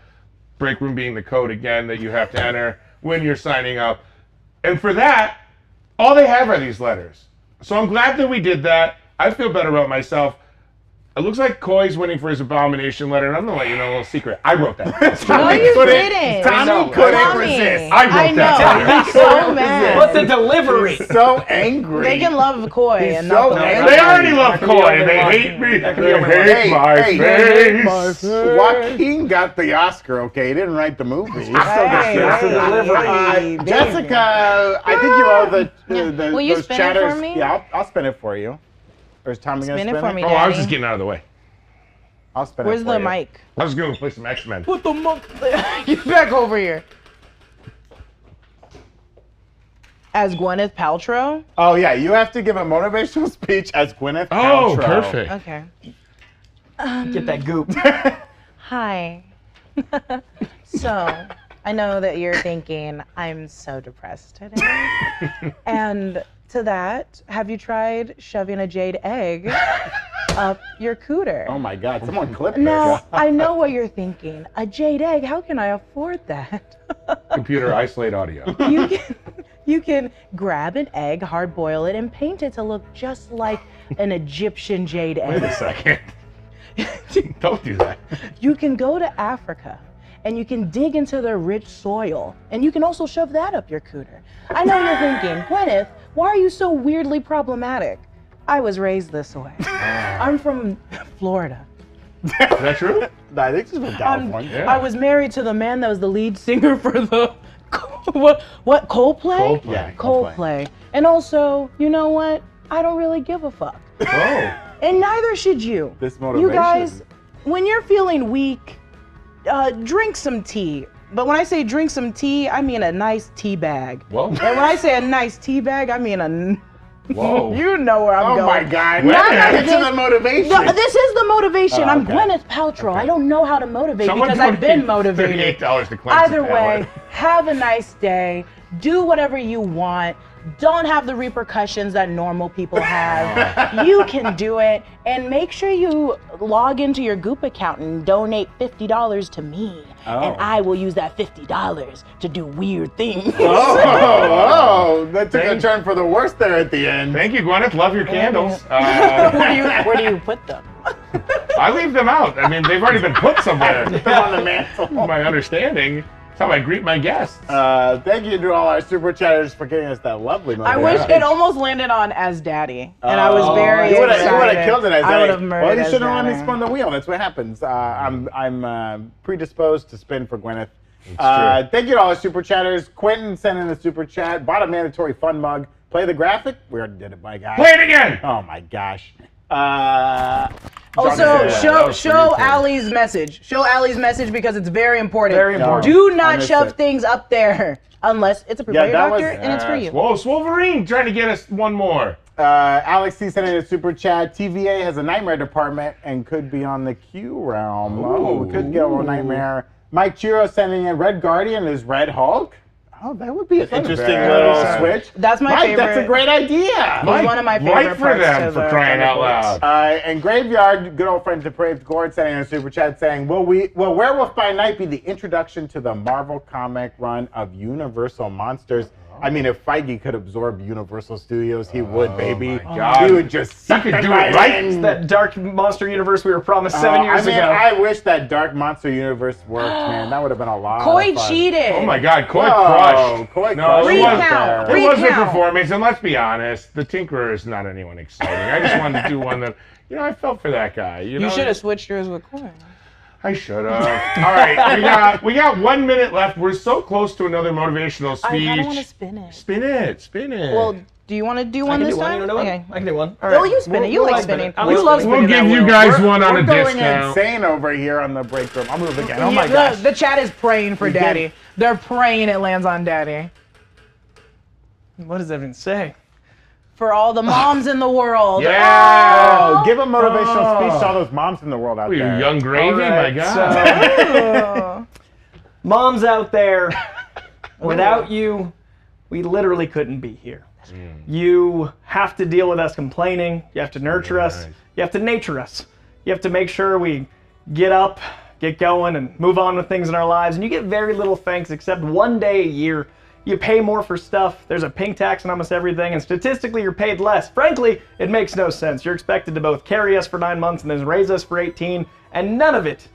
Breakroom being the code again that you have to enter when you're signing up. And for that, all they have are these letters. So I'm glad that we did that. I feel better about myself. It looks like Coy's winning for his abomination letter, and I'm gonna let you know a little secret. I wrote that. No, you didn't. Tommy couldn't Tommy. resist. I wrote that. know. He's so mad. What's the delivery? So angry. They can love Koi He's and so not the angry. They already love That could be Coy, only and they one. hate me. That could They be only one. hate my face. Joaquin got the Oscar, okay? He didn't write the movie. Hey, That's the delivery. hey, Jessica, I think you owe the Will you those spin it chatters. for me? Yeah, I'll spin it for you. Or is Tommy gonna Spin spin it for me, Oh, I was Daddy. just getting out of the way. I'll spin Where's it for the you. mic? I was going to play some X-Men. Put the mic. Get back over here. As Gwyneth Paltrow? Oh yeah, you have to give a motivational speech as Gwyneth Oh, Paltrow. perfect. Okay. Get that goop. Hi. So, I know that you're thinking, I'm so depressed today. And to that, have you tried shoving a jade egg up your cooter? Oh my God, someone clip Now, this. I know what you're thinking. A jade egg, how can I afford that? Computer isolate audio. You can grab an egg, hard boil it, and paint it to look just like an Egyptian jade egg. Wait a second. Don't do that. You can go to Africa and you can dig into their rich soil, and you can also shove that up your cooter. I know you're thinking, Gwyneth, why are you so weirdly problematic? I was raised this way. I'm from Florida. Is that true? I think she's from California. I was married to the man that was the lead singer for the what Coldplay? Coldplay. Yeah, Coldplay. And also, you know what? I don't really give a fuck. Whoa. And neither should you. This motivation. You guys, when you're feeling weak, drink some tea. But when I say drink some tea, I mean a nice tea bag. Whoa. And when I say a nice tea bag, I mean a... Whoa. You know where I'm going. Oh my God. Wait a Now minute. it's the motivation. No, this is the motivation. Oh, I'm okay. Gwyneth Paltrow. Okay. I don't know how to motivate Someone because I've been donate motivated. $38 to Clemons. Either way, have a nice day. Do whatever you want. Don't have the repercussions that normal people have. You can do it. And make sure you log into your Goop account and donate $50 to me. Oh. And I will use that $50 to do weird things. Oh, that took a turn for the worse there at the end. Thank you, Gwyneth. Love your candles. Where do you put them? I leave them out. I mean, they've already been put somewhere. Put them on the mantle. My understanding. That's how I greet my guests. Thank you to all our super chatters for giving us that lovely I motivation. wish it almost landed on as daddy, and I was very You would have excited. killed it as I Daddy. would have murdered Well, you as should have let me daddy. spin the wheel. That's what happens. I'm predisposed to spin for Gwyneth. true. Thank you to all our super chatters. Quentin sent in a super chat. Bought a mandatory fun mug. Play the graphic. We already did it, my guy. Play it again. Oh my gosh. Also, Jonathan, show that was pretty cool. Allie's message. Show Allie's message because it's very important. Very important. Do I not missed shove it. things up there unless it's approved by your that was- doctor and it's for you. Whoa, Wolverine trying to get us one more. Alex C sent in a super chat. TVA has a nightmare department and could be on the Q realm. Oh, we could get a little nightmare. Mike Chiro sending in Red Guardian is Red Hulk. Oh, that would be an interesting very little sad. switch. That's my Mike, favorite. that's a great idea. Mike, one of my favorite Right for parts them of for the crying out comic books. loud. And Graveyard, good old friend Depraved Gord, sending in a super chat saying, will Werewolf by Night be the introduction to the Marvel comic run of Universal Monsters? I mean, if Feige could absorb Universal Studios, he would, baby. my God. He would just suck could it do it right right. in. That dark monster universe we were promised 7 years ago. I wish that Dark Monster Universe worked, man. That would have been a lot Koi of fun. cheated. Oh my God, Koi Whoa, crushed. Koi No, crushed. it was, Recount. it was a Recount. performance, and let's be honest, the Tinkerer is not anyone exciting. I just wanted to do one that, I felt for that guy. You know? should have switched yours with Koi. I should have. All right, we got 1 minute left. We're so close to another motivational speech. I don't want to spin it. Spin it. Well, do you want to do one I can this do one. time? You want to do Okay. one? I can do one. All Oh, you spin it. You We'll like spin spinning. it. I You like love spinning. we'll spinning give that you wheel. guys one on We're a going discount. insane over here on the break room. I'm moving again. Oh my gosh. The chat is praying for Daddy. They're praying it lands on Daddy. What does that even say? For all the moms in the world. Yeah. Oh, give a motivational Oh. speech to all those moms in the world out Oh, you there. young gravy, All right, my God. Oh. Moms out there, without you, we literally couldn't be here. You have to deal with us complaining. You have to nurture us. Nice. You have to nature us. You have to make sure we get up, get going, and move on with things in our lives. And you get very little thanks except one day a year. You pay more for stuff. There's a pink tax on almost everything, and statistically, you're paid less. Frankly, it makes no sense. You're expected to both carry us for 9 months and then raise us for 18, and none of it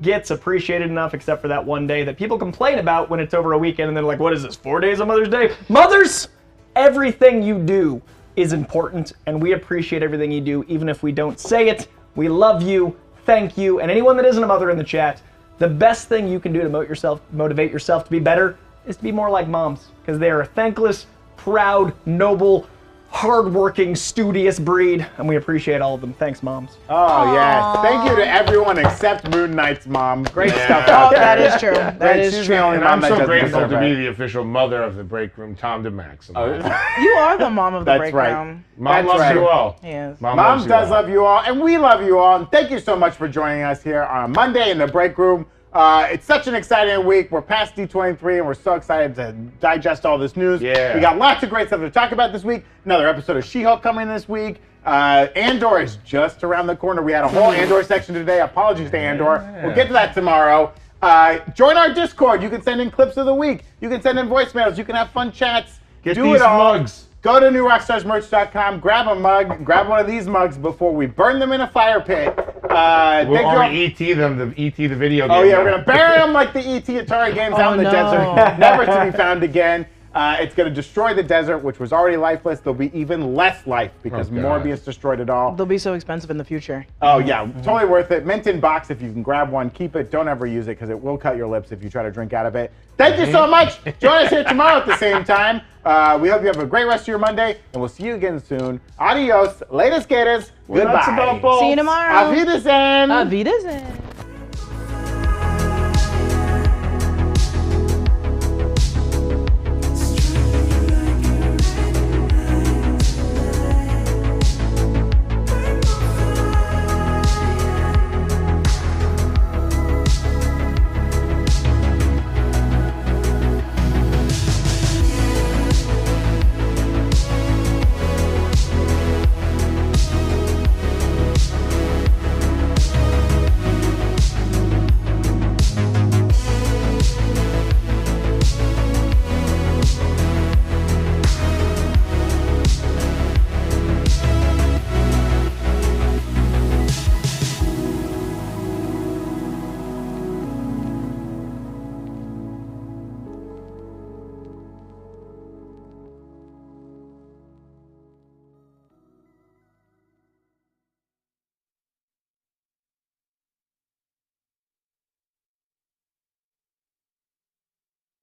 gets appreciated enough except for that one day that people complain about when it's over a weekend, and they're like, what is this, 4 days on Mother's Day? Mothers, everything you do is important, and we appreciate everything you do, even if we don't say it. We love you, thank you, and anyone that isn't a mother in the chat, the best thing you can do to motivate yourself to be better is to be more like moms, because they are a thankless, proud, noble, hardworking, studious breed, and we appreciate all of them. Thanks, moms. Oh, yes. Thank you to everyone except Moon Knight's mom. Great stuff Oh, out there. that is true. That Great. is She's true. the only And mom I'm that so doesn't grateful deserve to be it. the official mother of the break room, Tom DeMaximo. You are the mom of the That's break right. room. Mom That's loves right. you all. Yes. Mom Moms loves you does all. love you all, and we love you all. And thank you so much for joining us here on a Monday in the break room. It's such an exciting week. We're past D23, and we're so excited to digest all this news. Yeah. We got lots of great stuff to talk about this week. Another episode of She-Hulk coming this week. Andor is just around the corner. We had a whole Andor section today. Apologies to Andor. We'll get to that tomorrow. Join our Discord. You can send in clips of the week. You can send in voicemails. You can have fun chats. Get do these it all. mugs. Go to newrockstarsmerch.com, grab a mug, grab one of these mugs before we burn them in a fire pit. We'll ET them, the ET the video game. Oh yeah, we're gonna bury them like the ET Atari games out in the desert, never to be found again. It's gonna destroy the desert, which was already lifeless. There'll be even less life because Morbius destroyed it all. They'll be so expensive in the future. Oh yeah, totally worth it. Mint in box. If you can grab one, keep it. Don't ever use it because it will cut your lips if you try to drink out of it. Thank you so much. Join us here tomorrow at the same time. We hope you have a great rest of your Monday, and we'll see you again soon. Adios, later skaters. Goodbye. See you tomorrow. Auf Wiedersehen. Auf Wiedersehen.